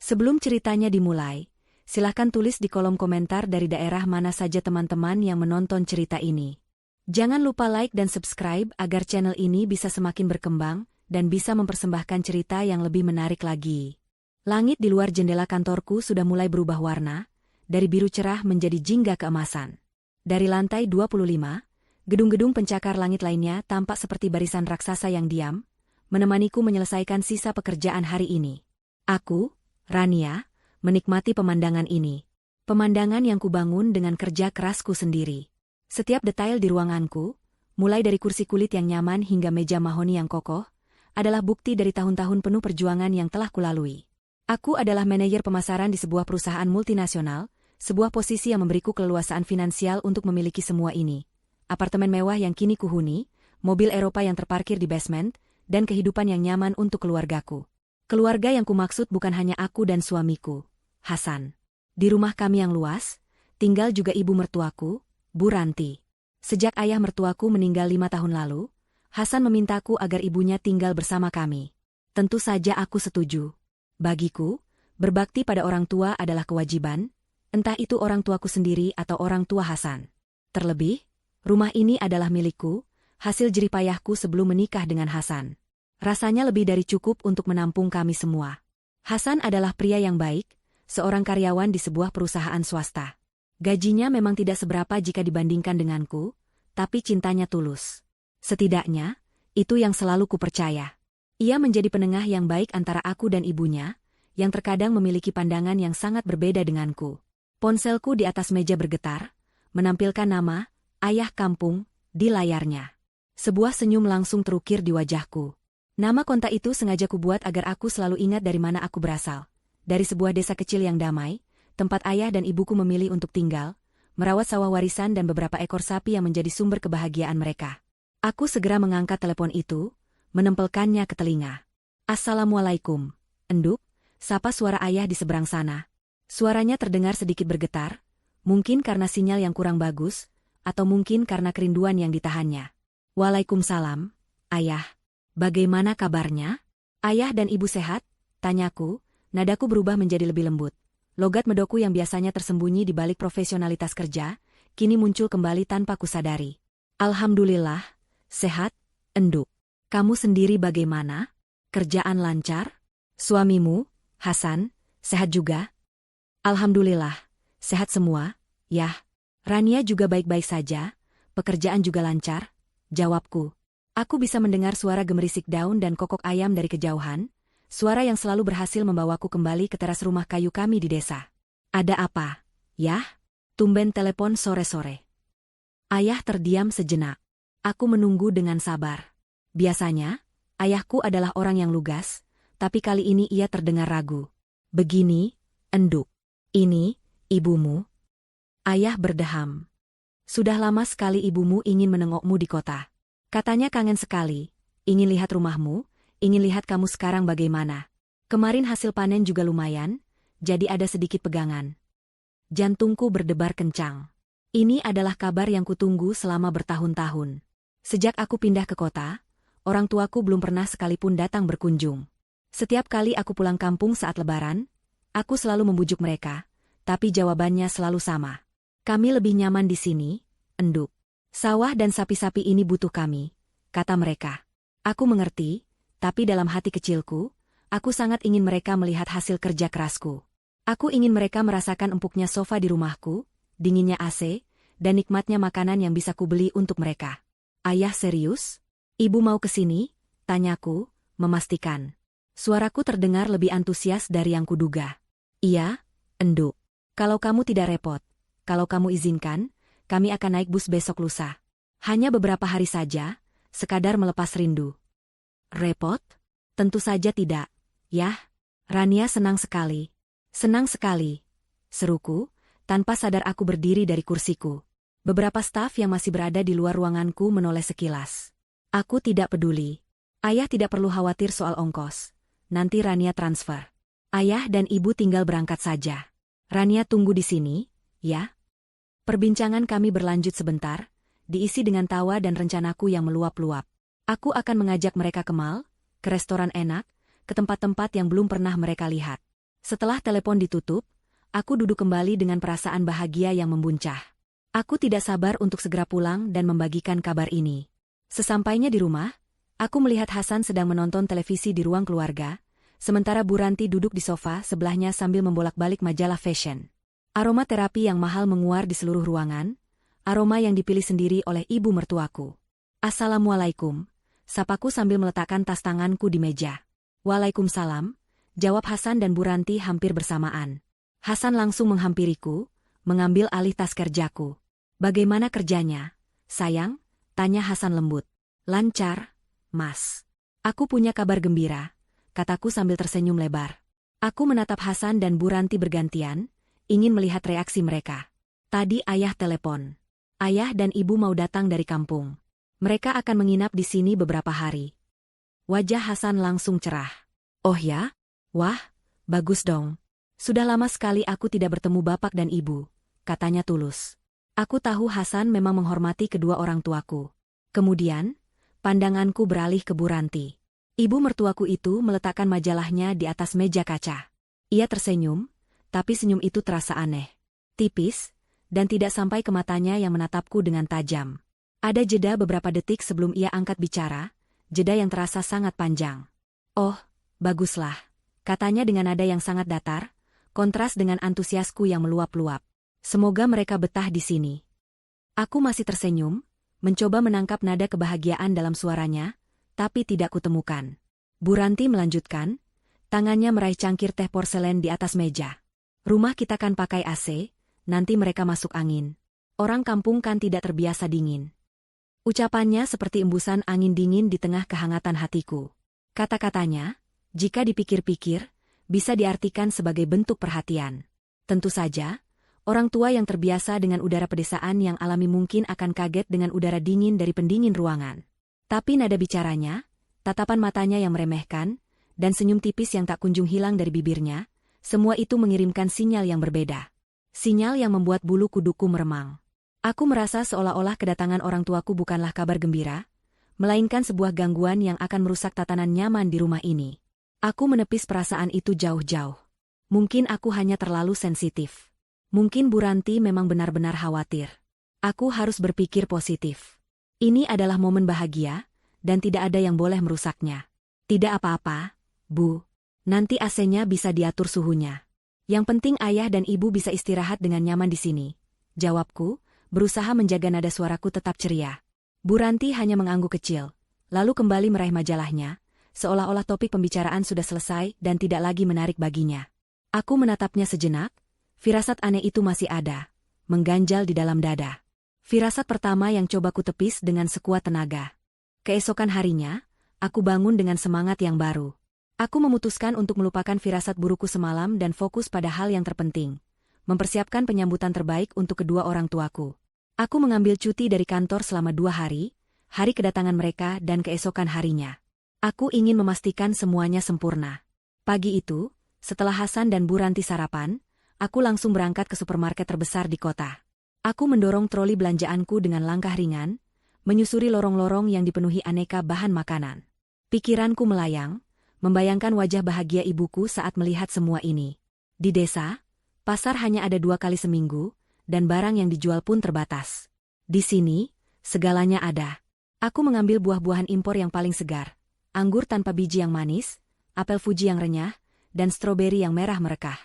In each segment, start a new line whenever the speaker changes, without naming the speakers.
Sebelum ceritanya dimulai, silahkan tulis di kolom komentar dari daerah mana saja teman-teman yang menonton cerita ini. Jangan lupa like dan subscribe agar channel ini bisa semakin berkembang dan bisa mempersembahkan cerita yang lebih menarik lagi. Langit di luar jendela kantorku sudah mulai berubah warna, dari biru cerah menjadi jingga keemasan. Dari lantai 25, gedung-gedung pencakar langit lainnya tampak seperti barisan raksasa yang diam, menemaniku menyelesaikan sisa pekerjaan hari ini. Aku, Rania, menikmati pemandangan ini. Pemandangan yang kubangun dengan kerja kerasku sendiri. Setiap detail di ruanganku, mulai dari kursi kulit yang nyaman hingga meja mahoni yang kokoh, adalah bukti dari tahun-tahun penuh perjuangan yang telah kulalui. Aku adalah manajer pemasaran di sebuah perusahaan multinasional, sebuah posisi yang memberiku keleluasaan finansial untuk memiliki semua ini. Apartemen mewah yang kini kuhuni, mobil Eropa yang terparkir di basement, dan kehidupan yang nyaman untuk keluargaku. Keluarga yang kumaksud bukan hanya aku dan suamiku, Hasan. Di rumah kami yang luas, tinggal juga ibu mertuaku, Bu Ranti. Sejak ayah mertuaku meninggal 5 tahun lalu, Hasan memintaku agar ibunya tinggal bersama kami. Tentu saja aku setuju. Bagiku, berbakti pada orang tua adalah kewajiban, entah itu orang tuaku sendiri atau orang tua Hasan. Terlebih, rumah ini adalah milikku, hasil jeripayahku sebelum menikah dengan Hasan. Rasanya lebih dari cukup untuk menampung kami semua. Hasan adalah pria yang baik, seorang karyawan di sebuah perusahaan swasta. Gajinya memang tidak seberapa jika dibandingkan denganku, tapi cintanya tulus. Setidaknya, itu yang selalu kupercaya. Ia menjadi penengah yang baik antara aku dan ibunya, yang terkadang memiliki pandangan yang sangat berbeda denganku. Ponselku di atas meja bergetar, menampilkan nama, Ayah Kampung, di layarnya. Sebuah senyum langsung terukir di wajahku. Nama kontak itu sengaja kubuat agar aku selalu ingat dari mana aku berasal. Dari sebuah desa kecil yang damai, tempat ayah dan ibuku memilih untuk tinggal, merawat sawah warisan dan beberapa ekor sapi yang menjadi sumber kebahagiaan mereka. Aku segera mengangkat telepon itu, menempelkannya ke telinga. "Assalamualaikum, Enduk," sapa suara ayah di seberang sana. Suaranya terdengar sedikit bergetar, mungkin karena sinyal yang kurang bagus, atau mungkin karena kerinduan yang ditahannya. "Waalaikumsalam, Ayah. Bagaimana kabarnya? Ayah dan ibu sehat?" tanyaku, nadaku berubah menjadi lebih lembut. Logat medoku yang biasanya tersembunyi di balik profesionalitas kerja, kini muncul kembali tanpa kusadari. "Alhamdulillah, sehat, Enduk. Kamu sendiri bagaimana? Kerjaan lancar? Suamimu, Hasan, sehat juga?" "Alhamdulillah, sehat semua, Yah. Rania juga baik-baik saja, pekerjaan juga lancar," jawabku. Aku bisa mendengar suara gemerisik daun dan kokok ayam dari kejauhan, suara yang selalu berhasil membawaku kembali ke teras rumah kayu kami di desa. "Ada apa, Yah? Tumben telepon sore-sore." Ayah terdiam sejenak. Aku menunggu dengan sabar. Biasanya, ayahku adalah orang yang lugas, tapi kali ini ia terdengar ragu. "Begini, Enduk. Ini, ibumu." Ayah berdeham. "Sudah lama sekali ibumu ingin menengokmu di kota. Katanya kangen sekali, ingin lihat rumahmu, ingin lihat kamu sekarang bagaimana. Kemarin hasil panen juga lumayan, jadi ada sedikit pegangan." Jantungku berdebar kencang. Ini adalah kabar yang kutunggu selama bertahun-tahun. Sejak aku pindah ke kota, orang tuaku belum pernah sekalipun datang berkunjung. Setiap kali aku pulang kampung saat lebaran, aku selalu membujuk mereka, tapi jawabannya selalu sama. "Kami lebih nyaman di sini, Enduk. Sawah dan sapi-sapi ini butuh kami," kata mereka. Aku mengerti, tapi dalam hati kecilku, aku sangat ingin mereka melihat hasil kerja kerasku. Aku ingin mereka merasakan empuknya sofa di rumahku, dinginnya AC, dan nikmatnya makanan yang bisa kubeli untuk mereka. "Ayah serius? Ibu mau ke sini?" tanyaku, memastikan. Suaraku terdengar lebih antusias dari yang kuduga. "Iya, Enduk. Kalau kamu tidak repot, kalau kamu izinkan, kami akan naik bus besok lusa. Hanya beberapa hari saja, sekadar melepas rindu." "Repot? Tentu saja tidak, Yah. Rania senang sekali." "Senang sekali," seruku, tanpa sadar aku berdiri dari kursiku. Beberapa staf yang masih berada di luar ruanganku menoleh sekilas. Aku tidak peduli. Ayah tidak perlu khawatir soal ongkos. Nanti Rania transfer. Ayah dan ibu tinggal berangkat saja. Rania tunggu di sini, ya? Perbincangan kami berlanjut sebentar, diisi dengan tawa dan rencanaku yang meluap-luap. Aku akan mengajak mereka ke mall, ke restoran enak, ke tempat-tempat yang belum pernah mereka lihat. Setelah telepon ditutup, aku duduk kembali dengan perasaan bahagia yang membuncah. Aku tidak sabar untuk segera pulang dan membagikan kabar ini. Sesampainya di rumah, aku melihat Hasan sedang menonton televisi di ruang keluarga, sementara Bu Ranti duduk di sofa sebelahnya sambil membolak-balik majalah fashion. Aroma terapi yang mahal menguar di seluruh ruangan, aroma yang dipilih sendiri oleh ibu mertuaku. "Assalamualaikum," sapaku sambil meletakkan tas tanganku di meja. "Waalaikumsalam," jawab Hasan dan Bu Ranti hampir bersamaan. Hasan langsung menghampiriku, mengambil alih tas kerjaku. "Bagaimana kerjanya, sayang?" tanya Hasan lembut. "Lancar, Mas. Aku punya kabar gembira," kataku sambil tersenyum lebar. Aku menatap Hasan dan Bu Ranti bergantian, ingin melihat reaksi mereka. Tadi ayah telepon. Ayah dan ibu mau datang dari kampung. Mereka akan menginap di sini beberapa hari. Wajah Hasan langsung cerah. "Oh ya? Wah, bagus dong. Sudah lama sekali aku tidak bertemu bapak dan ibu," katanya tulus. Aku tahu Hasan memang menghormati kedua orang tuaku. Kemudian, pandanganku beralih ke Bu Ranti. Ibu mertuaku itu meletakkan majalahnya di atas meja kaca. Ia tersenyum, tapi senyum itu terasa aneh. Tipis, dan tidak sampai ke matanya yang menatapku dengan tajam. Ada jeda beberapa detik sebelum ia angkat bicara, jeda yang terasa sangat panjang. "Oh, baguslah," katanya dengan nada yang sangat datar, kontras dengan antusiasku yang meluap-luap. "Semoga mereka betah di sini." Aku masih tersenyum, mencoba menangkap nada kebahagiaan dalam suaranya, tapi tidak kutemukan. Bu Ranti melanjutkan, tangannya meraih cangkir teh porselen di atas meja. "Rumah kita kan pakai AC, nanti mereka masuk angin. Orang kampung kan tidak terbiasa dingin." Ucapannya seperti embusan angin dingin di tengah kehangatan hatiku. Kata-katanya, jika dipikir-pikir, bisa diartikan sebagai bentuk perhatian. Tentu saja, orang tua yang terbiasa dengan udara pedesaan yang alami mungkin akan kaget dengan udara dingin dari pendingin ruangan. Tapi nada bicaranya, tatapan matanya yang meremehkan, dan senyum tipis yang tak kunjung hilang dari bibirnya, semua itu mengirimkan sinyal yang berbeda. Sinyal yang membuat bulu kuduku meremang. Aku merasa seolah-olah kedatangan orang tuaku bukanlah kabar gembira, melainkan sebuah gangguan yang akan merusak tatanan nyaman di rumah ini. Aku menepis perasaan itu jauh-jauh. Mungkin aku hanya terlalu sensitif. Mungkin Bu Ranti memang benar-benar khawatir. Aku harus berpikir positif. Ini adalah momen bahagia, dan tidak ada yang boleh merusaknya. "Tidak apa-apa, Bu. Nanti AC-nya bisa diatur suhunya. Yang penting ayah dan ibu bisa istirahat dengan nyaman di sini," jawabku, berusaha menjaga nada suaraku tetap ceria. Bu Ranti hanya mengangguk kecil, lalu kembali meraih majalahnya, seolah-olah topik pembicaraan sudah selesai dan tidak lagi menarik baginya. Aku menatapnya sejenak, firasat aneh itu masih ada, mengganjal di dalam dada. Firasat pertama yang coba ku tepis dengan sekuat tenaga. Keesokan harinya, aku bangun dengan semangat yang baru. Aku memutuskan untuk melupakan firasat burukku semalam dan fokus pada hal yang terpenting, mempersiapkan penyambutan terbaik untuk kedua orang tuaku. Aku mengambil cuti dari kantor selama 2 hari, hari kedatangan mereka dan keesokan harinya. Aku ingin memastikan semuanya sempurna. Pagi itu, setelah Hasan dan Bu Ranti sarapan, aku langsung berangkat ke supermarket terbesar di kota. Aku mendorong troli belanjaanku dengan langkah ringan, menyusuri lorong-lorong yang dipenuhi aneka bahan makanan. Pikiranku melayang, membayangkan wajah bahagia ibuku saat melihat semua ini. Di desa, pasar hanya ada 2 kali seminggu, dan barang yang dijual pun terbatas. Di sini, segalanya ada. Aku mengambil buah-buahan impor yang paling segar, anggur tanpa biji yang manis, apel Fuji yang renyah, dan stroberi yang merah merekah.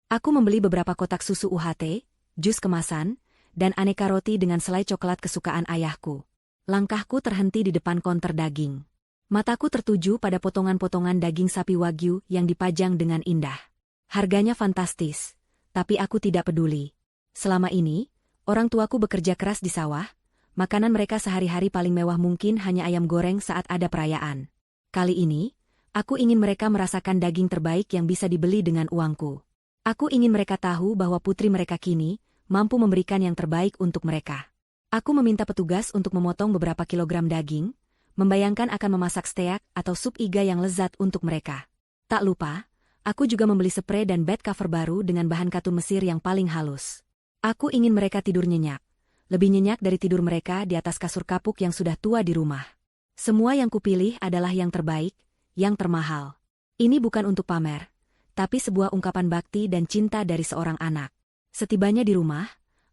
Aku membeli beberapa kotak susu UHT, jus kemasan, dan aneka roti dengan selai coklat kesukaan ayahku. Langkahku terhenti di depan konter daging. Mataku tertuju pada potongan-potongan daging sapi Wagyu yang dipajang dengan indah. Harganya fantastis, tapi aku tidak peduli. Selama ini, orang tuaku bekerja keras di sawah, makanan mereka sehari-hari paling mewah mungkin hanya ayam goreng saat ada perayaan. Kali ini, aku ingin mereka merasakan daging terbaik yang bisa dibeli dengan uangku. Aku ingin mereka tahu bahwa putri mereka kini mampu memberikan yang terbaik untuk mereka. Aku meminta petugas untuk memotong beberapa kilogram daging, membayangkan akan memasak steak atau sup iga yang lezat untuk mereka. Tak lupa, aku juga membeli spray dan bed cover baru dengan bahan katun Mesir yang paling halus. Aku ingin mereka tidur nyenyak, lebih nyenyak dari tidur mereka di atas kasur kapuk yang sudah tua di rumah. Semua yang kupilih adalah yang terbaik, yang termahal. Ini bukan untuk pamer, tapi sebuah ungkapan bakti dan cinta dari seorang anak. Setibanya di rumah,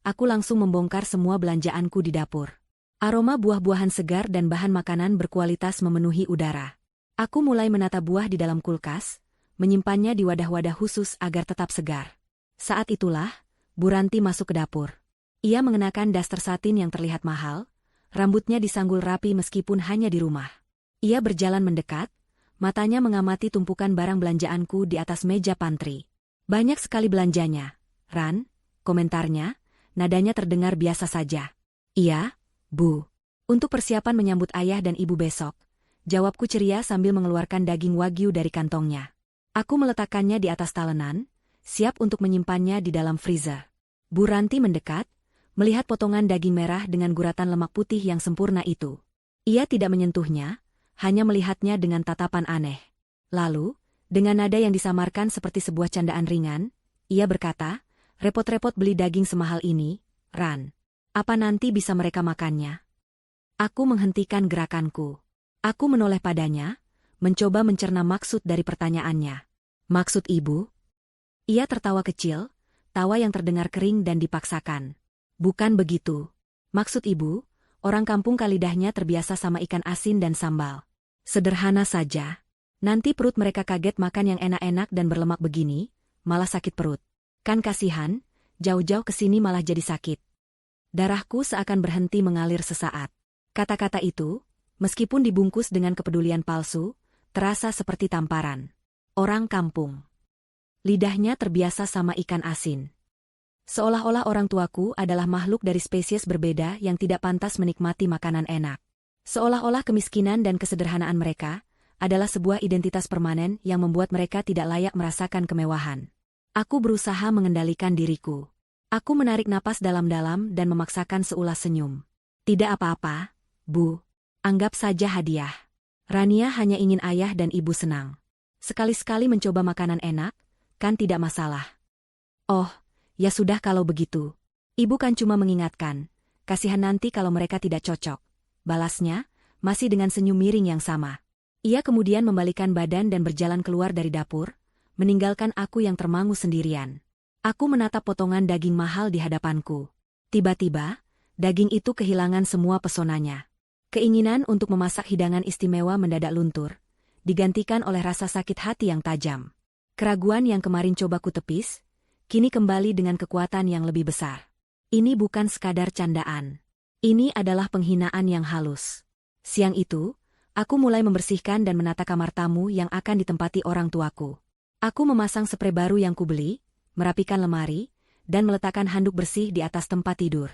aku langsung membongkar semua belanjaanku di dapur. Aroma buah-buahan segar dan bahan makanan berkualitas memenuhi udara. Aku mulai menata buah di dalam kulkas, menyimpannya di wadah-wadah khusus agar tetap segar. Saat itulah, Bu Ranti masuk ke dapur. Ia mengenakan daster satin yang terlihat mahal, rambutnya disanggul rapi meskipun hanya di rumah. Ia berjalan mendekat, matanya mengamati tumpukan barang belanjaanku di atas meja pantry. Banyak sekali belanjanya, Ran, komentarnya, nadanya terdengar biasa saja. Iya, Bu. Untuk persiapan menyambut ayah dan ibu besok, jawabku ceria sambil mengeluarkan daging wagyu dari kantongnya. Aku meletakkannya di atas talenan, siap untuk menyimpannya di dalam freezer. Bu Ranti mendekat, melihat potongan daging merah dengan guratan lemak putih yang sempurna itu. Ia tidak menyentuhnya, hanya melihatnya dengan tatapan aneh. Lalu, dengan nada yang disamarkan seperti sebuah candaan ringan, ia berkata, repot-repot beli daging semahal ini, Ran. Apa nanti bisa mereka makannya? Aku menghentikan gerakanku. Aku menoleh padanya, mencoba mencerna maksud dari pertanyaannya. Maksud ibu? Ia tertawa kecil, tawa yang terdengar kering dan dipaksakan. Bukan begitu. Maksud ibu, orang kampung kalidahnya terbiasa sama ikan asin dan sambal. Sederhana saja. Nanti perut mereka kaget makan yang enak-enak dan berlemak begini, malah sakit perut. Kan kasihan, jauh-jauh ke sini malah jadi sakit. Darahku seakan berhenti mengalir sesaat. Kata-kata itu, meskipun dibungkus dengan kepedulian palsu, terasa seperti tamparan. Orang kampung. Lidahnya terbiasa sama ikan asin. Seolah-olah orang tuaku adalah makhluk dari spesies berbeda yang tidak pantas menikmati makanan enak. Seolah-olah kemiskinan dan kesederhanaan mereka adalah sebuah identitas permanen yang membuat mereka tidak layak merasakan kemewahan. Aku berusaha mengendalikan diriku. Aku menarik napas dalam-dalam dan memaksakan seulas senyum. Tidak apa-apa, Bu. Anggap saja hadiah. Rania hanya ingin ayah dan ibu senang. Sekali-sekali mencoba makanan enak, kan tidak masalah. Oh, ya sudah kalau begitu. Ibu kan cuma mengingatkan, kasihan nanti kalau mereka tidak cocok. Balasnya, masih dengan senyum miring yang sama. Ia kemudian membalikan badan dan berjalan keluar dari dapur, meninggalkan aku yang termangu sendirian. Aku menatap potongan daging mahal di hadapanku. Tiba-tiba, daging itu kehilangan semua pesonanya. Keinginan untuk memasak hidangan istimewa mendadak luntur, digantikan oleh rasa sakit hati yang tajam. Keraguan yang kemarin coba ku tepis, kini kembali dengan kekuatan yang lebih besar. Ini bukan sekadar candaan. Ini adalah penghinaan yang halus. Siang itu, aku mulai membersihkan dan menata kamar tamu yang akan ditempati orang tuaku. Aku memasang sprei baru yang kubeli, merapikan lemari, dan meletakkan handuk bersih di atas tempat tidur.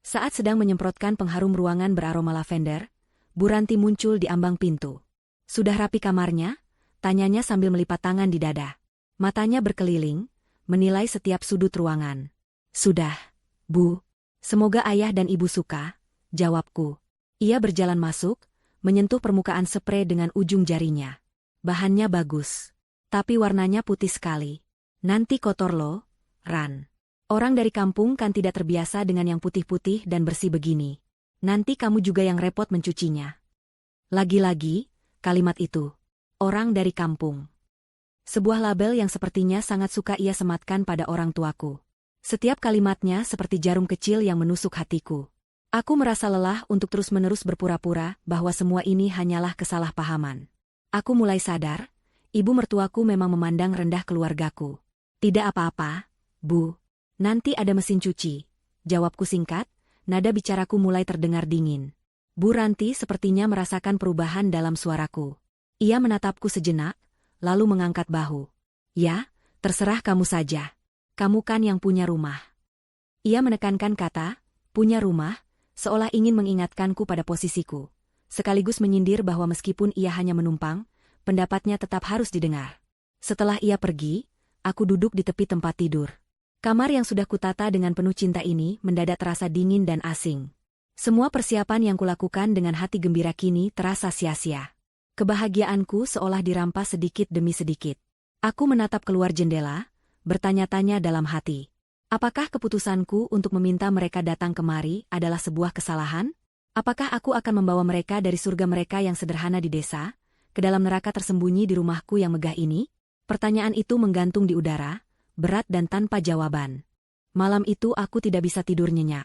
Saat sedang menyemprotkan pengharum ruangan beraroma lavender, Bu Ranti muncul di ambang pintu. Sudah rapi kamarnya? Tanyanya sambil melipat tangan di dada. Matanya berkeliling, menilai setiap sudut ruangan. Sudah, Bu. Semoga ayah dan ibu suka, jawabku. Ia berjalan masuk, menyentuh permukaan sprei dengan ujung jarinya. Bahannya bagus, tapi warnanya putih sekali. Nanti kotor lo, Ran. Orang dari kampung kan tidak terbiasa dengan yang putih-putih dan bersih begini. Nanti kamu juga yang repot mencucinya. Lagi-lagi, kalimat itu. Orang dari kampung. Sebuah label yang sepertinya sangat suka ia sematkan pada orang tuaku. Setiap kalimatnya seperti jarum kecil yang menusuk hatiku. Aku merasa lelah untuk terus-menerus berpura-pura bahwa semua ini hanyalah kesalahpahaman. Aku mulai sadar, ibu mertuaku memang memandang rendah keluargaku. Tidak apa-apa, Bu. Nanti ada mesin cuci. Jawabku singkat, nada bicaraku mulai terdengar dingin. Bu Ranti sepertinya merasakan perubahan dalam suaraku. Ia menatapku sejenak, lalu mengangkat bahu. Ya, terserah kamu saja. Kamu kan yang punya rumah. Ia menekankan kata, punya rumah, seolah ingin mengingatkanku pada posisiku. Sekaligus menyindir bahwa meskipun ia hanya menumpang, pendapatnya tetap harus didengar. Setelah ia pergi, aku duduk di tepi tempat tidur. Kamar yang sudah kutata dengan penuh cinta ini mendadak terasa dingin dan asing. Semua persiapan yang kulakukan dengan hati gembira kini terasa sia-sia. Kebahagiaanku seolah dirampas sedikit demi sedikit. Aku menatap keluar jendela, bertanya-tanya dalam hati. Apakah keputusanku untuk meminta mereka datang kemari adalah sebuah kesalahan? Apakah aku akan membawa mereka dari surga mereka yang sederhana di desa, ke dalam neraka tersembunyi di rumahku yang megah ini? Pertanyaan itu menggantung di udara, berat dan tanpa jawaban. Malam itu aku tidak bisa tidur nyenyak.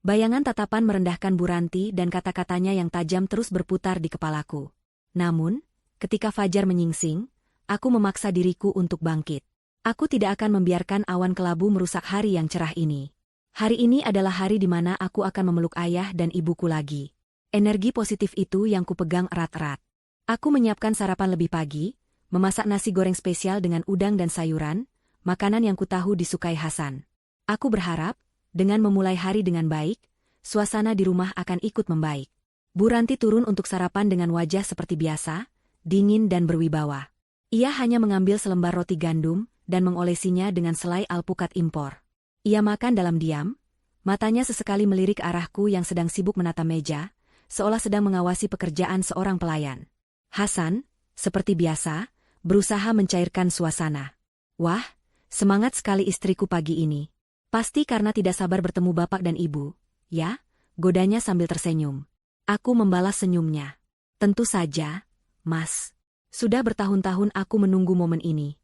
Bayangan tatapan merendahkan Bu Ranti dan kata-katanya yang tajam terus berputar di kepalaku. Namun, ketika fajar menyingsing, aku memaksa diriku untuk bangkit. Aku tidak akan membiarkan awan kelabu merusak hari yang cerah ini. Hari ini adalah hari di mana aku akan memeluk ayah dan ibuku lagi. Energi positif itu yang kupegang erat-erat. Aku menyiapkan sarapan lebih pagi, memasak nasi goreng spesial dengan udang dan sayuran, makanan yang kutahu disukai Hasan. Aku berharap, dengan memulai hari dengan baik, suasana di rumah akan ikut membaik. Bu Ranti turun untuk sarapan dengan wajah seperti biasa, dingin dan berwibawa. Ia hanya mengambil selembar roti gandum dan mengolesinya dengan selai alpukat impor. Ia makan dalam diam, matanya sesekali melirik arahku yang sedang sibuk menata meja, seolah sedang mengawasi pekerjaan seorang pelayan. Hasan, seperti biasa, berusaha mencairkan suasana. Wah, semangat sekali istriku pagi ini. Pasti karena tidak sabar bertemu bapak dan ibu, ya? Godanya sambil tersenyum. Aku membalas senyumnya. Tentu saja, Mas. Sudah bertahun-tahun aku menunggu momen ini.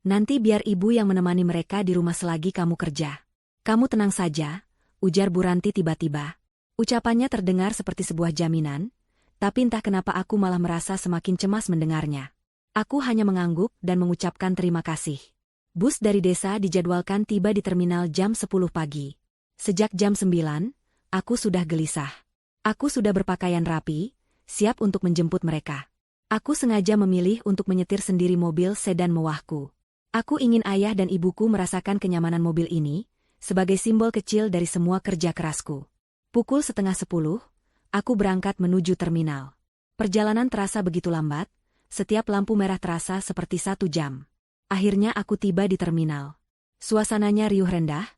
Nanti biar ibu yang menemani mereka di rumah selagi kamu kerja. Kamu tenang saja, ujar Bu Ranti tiba-tiba. Ucapannya terdengar seperti sebuah jaminan, tapi entah kenapa aku malah merasa semakin cemas mendengarnya. Aku hanya mengangguk dan mengucapkan terima kasih. Bus dari desa dijadwalkan tiba di terminal jam 10 pagi. Sejak jam 9, aku sudah gelisah. Aku sudah berpakaian rapi, siap untuk menjemput mereka. Aku sengaja memilih untuk menyetir sendiri mobil sedan mewahku. Aku ingin ayah dan ibuku merasakan kenyamanan mobil ini, sebagai simbol kecil dari semua kerja kerasku. Pukul 9:30, aku berangkat menuju terminal. Perjalanan terasa begitu lambat, setiap lampu merah terasa seperti 1 jam. Akhirnya aku tiba di terminal. Suasananya riuh rendah,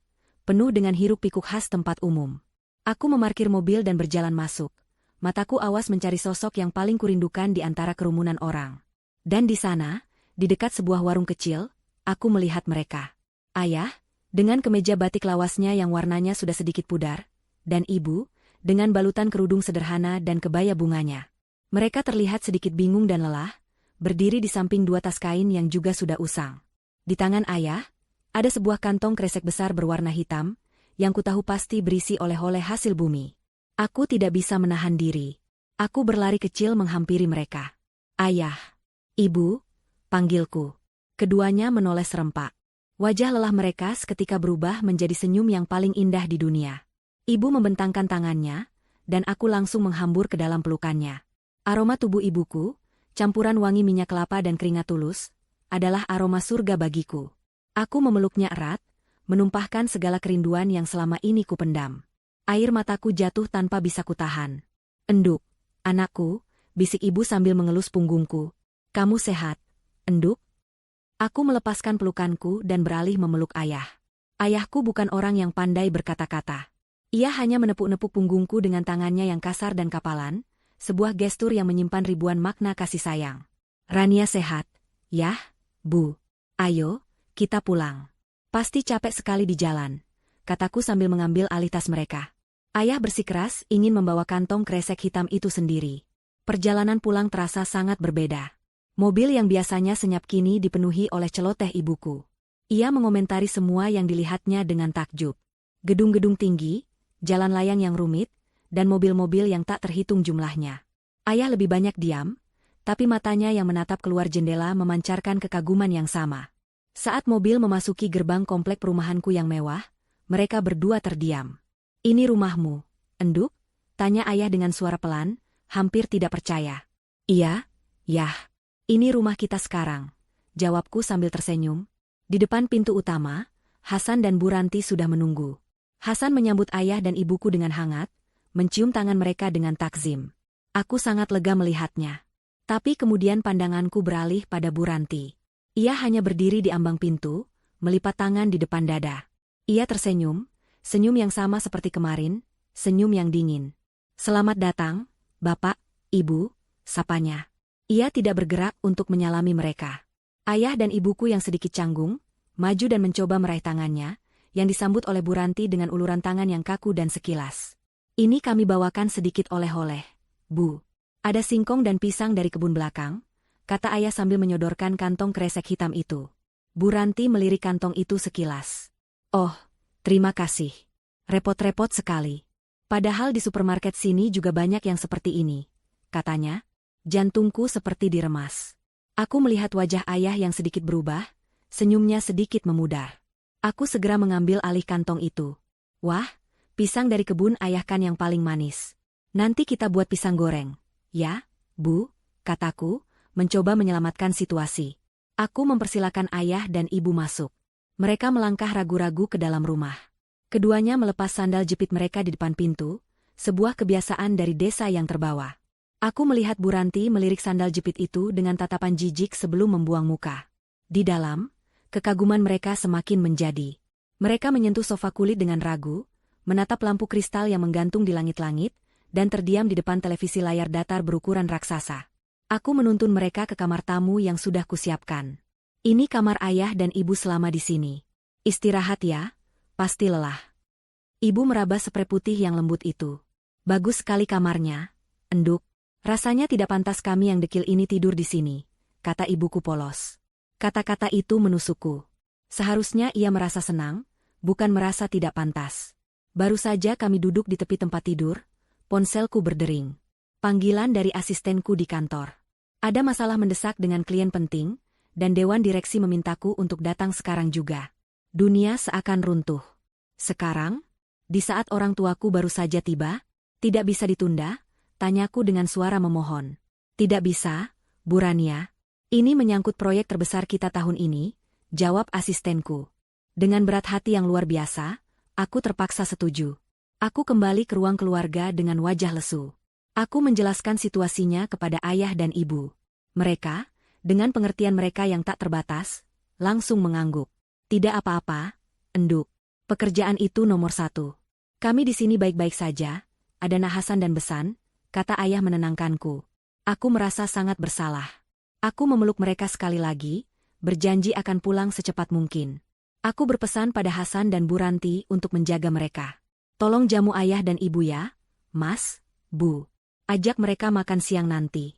penuh dengan hiruk-pikuk khas tempat umum. Aku memarkir mobil dan berjalan masuk. Mataku awas mencari sosok yang paling kurindukan di antara kerumunan orang. Dan di sana, di dekat sebuah warung kecil, aku melihat mereka. Ayah, dengan kemeja batik lawasnya yang warnanya sudah sedikit pudar, dan ibu, dengan balutan kerudung sederhana dan kebaya bunganya. Mereka terlihat sedikit bingung dan lelah, berdiri di samping 2 tas kain yang juga sudah usang. Di tangan ayah, ada sebuah kantong kresek besar berwarna hitam, yang kutahu pasti berisi oleh-oleh hasil bumi. Aku tidak bisa menahan diri. Aku berlari kecil menghampiri mereka. Ayah, ibu, panggilku. Keduanya menoleh serempak. Wajah lelah mereka seketika berubah menjadi senyum yang paling indah di dunia. Ibu membentangkan tangannya, dan aku langsung menghambur ke dalam pelukannya. Aroma tubuh ibuku, campuran wangi minyak kelapa dan keringat tulus, adalah aroma surga bagiku. Aku memeluknya erat, menumpahkan segala kerinduan yang selama ini kupendam. Air mataku jatuh tanpa bisa kutahan. Enduk, anakku, bisik ibu sambil mengelus punggungku. Kamu sehat, Enduk? Aku melepaskan pelukanku dan beralih memeluk ayah. Ayahku bukan orang yang pandai berkata-kata. Ia hanya menepuk-nepuk punggungku dengan tangannya yang kasar dan kapalan, sebuah gestur yang menyimpan ribuan makna kasih sayang. Rania sehat, yah, Bu. Ayo, kita pulang. Pasti capek sekali di jalan, kataku sambil mengambil alih tas mereka. Ayah bersikeras ingin membawa kantong kresek hitam itu sendiri. Perjalanan pulang terasa sangat berbeda. Mobil yang biasanya senyap kini dipenuhi oleh celoteh ibuku. Ia mengomentari semua yang dilihatnya dengan takjub. Gedung-gedung tinggi, jalan layang yang rumit, dan mobil-mobil yang tak terhitung jumlahnya. Ayah lebih banyak diam, tapi matanya yang menatap keluar jendela memancarkan kekaguman yang sama. Saat mobil memasuki gerbang komplek perumahanku yang mewah, mereka berdua terdiam. Ini rumahmu, Enduk? Tanya ayah dengan suara pelan, hampir tidak percaya. Iya, yah. Ini rumah kita sekarang, jawabku sambil tersenyum. Di depan pintu utama, Hasan dan Bu Ranti sudah menunggu. Hasan menyambut ayah dan ibuku dengan hangat, mencium tangan mereka dengan takzim. Aku sangat lega melihatnya. Tapi kemudian pandanganku beralih pada Bu Ranti. Ia hanya berdiri di ambang pintu, melipat tangan di depan dada. Ia tersenyum, senyum yang sama seperti kemarin, senyum yang dingin. Selamat datang, Bapak, Ibu, sapanya. Ia tidak bergerak untuk menyalami mereka. Ayah dan ibuku yang sedikit canggung, maju dan mencoba meraih tangannya, yang disambut oleh Bu Ranti dengan uluran tangan yang kaku dan sekilas. Ini kami bawakan sedikit oleh-oleh, Bu. Ada singkong dan pisang dari kebun belakang, kata ayah sambil menyodorkan kantong kresek hitam itu. Bu Ranti melirik kantong itu sekilas. Oh, terima kasih. Repot-repot sekali. Padahal di supermarket sini juga banyak yang seperti ini, katanya. Jantungku seperti diremas. Aku melihat wajah ayah yang sedikit berubah, senyumnya sedikit memudar. Aku segera mengambil alih kantong itu. Wah, pisang dari kebun ayah kan yang paling manis. Nanti kita buat pisang goreng. Ya, Bu, kataku, mencoba menyelamatkan situasi. Aku mempersilakan ayah dan ibu masuk. Mereka melangkah ragu-ragu ke dalam rumah. Keduanya melepas sandal jepit mereka di depan pintu, sebuah kebiasaan dari desa yang terbawa. Aku melihat Bu Ranti melirik sandal jepit itu dengan tatapan jijik sebelum membuang muka. Di dalam, kekaguman mereka semakin menjadi. Mereka menyentuh sofa kulit dengan ragu, menatap lampu kristal yang menggantung di langit-langit, dan terdiam di depan televisi layar datar berukuran raksasa. Aku menuntun mereka ke kamar tamu yang sudah kusiapkan. Ini kamar ayah dan ibu selama di sini. Istirahat ya, pasti lelah. Ibu meraba sprei putih yang lembut itu. Bagus sekali kamarnya, enduk. Rasanya tidak pantas kami yang dekil ini tidur di sini, kata ibuku polos. Kata-kata itu menusukku. Seharusnya ia merasa senang, bukan merasa tidak pantas. Baru saja kami duduk di tepi tempat tidur, ponselku berdering. Panggilan dari asistenku di kantor. Ada masalah mendesak dengan klien penting, dan dewan direksi memintaku untuk datang sekarang juga. Dunia seakan runtuh. Sekarang, di saat orang tuaku baru saja tiba, tidak bisa ditunda? Tanyaku dengan suara memohon. Tidak bisa, Bu Rania. Ini menyangkut proyek terbesar kita tahun ini, jawab asistenku. Dengan berat hati yang luar biasa, aku terpaksa setuju. Aku kembali ke ruang keluarga dengan wajah lesu. Aku menjelaskan situasinya kepada ayah dan ibu. Mereka, dengan pengertian mereka yang tak terbatas, langsung mengangguk. Tidak apa-apa, enduk. Pekerjaan itu nomor 1. Kami di sini baik-baik saja, ada Nak Hasan dan Besan, kata ayah menenangkanku. Aku merasa sangat bersalah. Aku memeluk mereka sekali lagi, berjanji akan pulang secepat mungkin. Aku berpesan pada Hasan dan Bu Ranti untuk menjaga mereka. Tolong jamu ayah dan ibu ya, Mas, Bu. Ajak mereka makan siang nanti.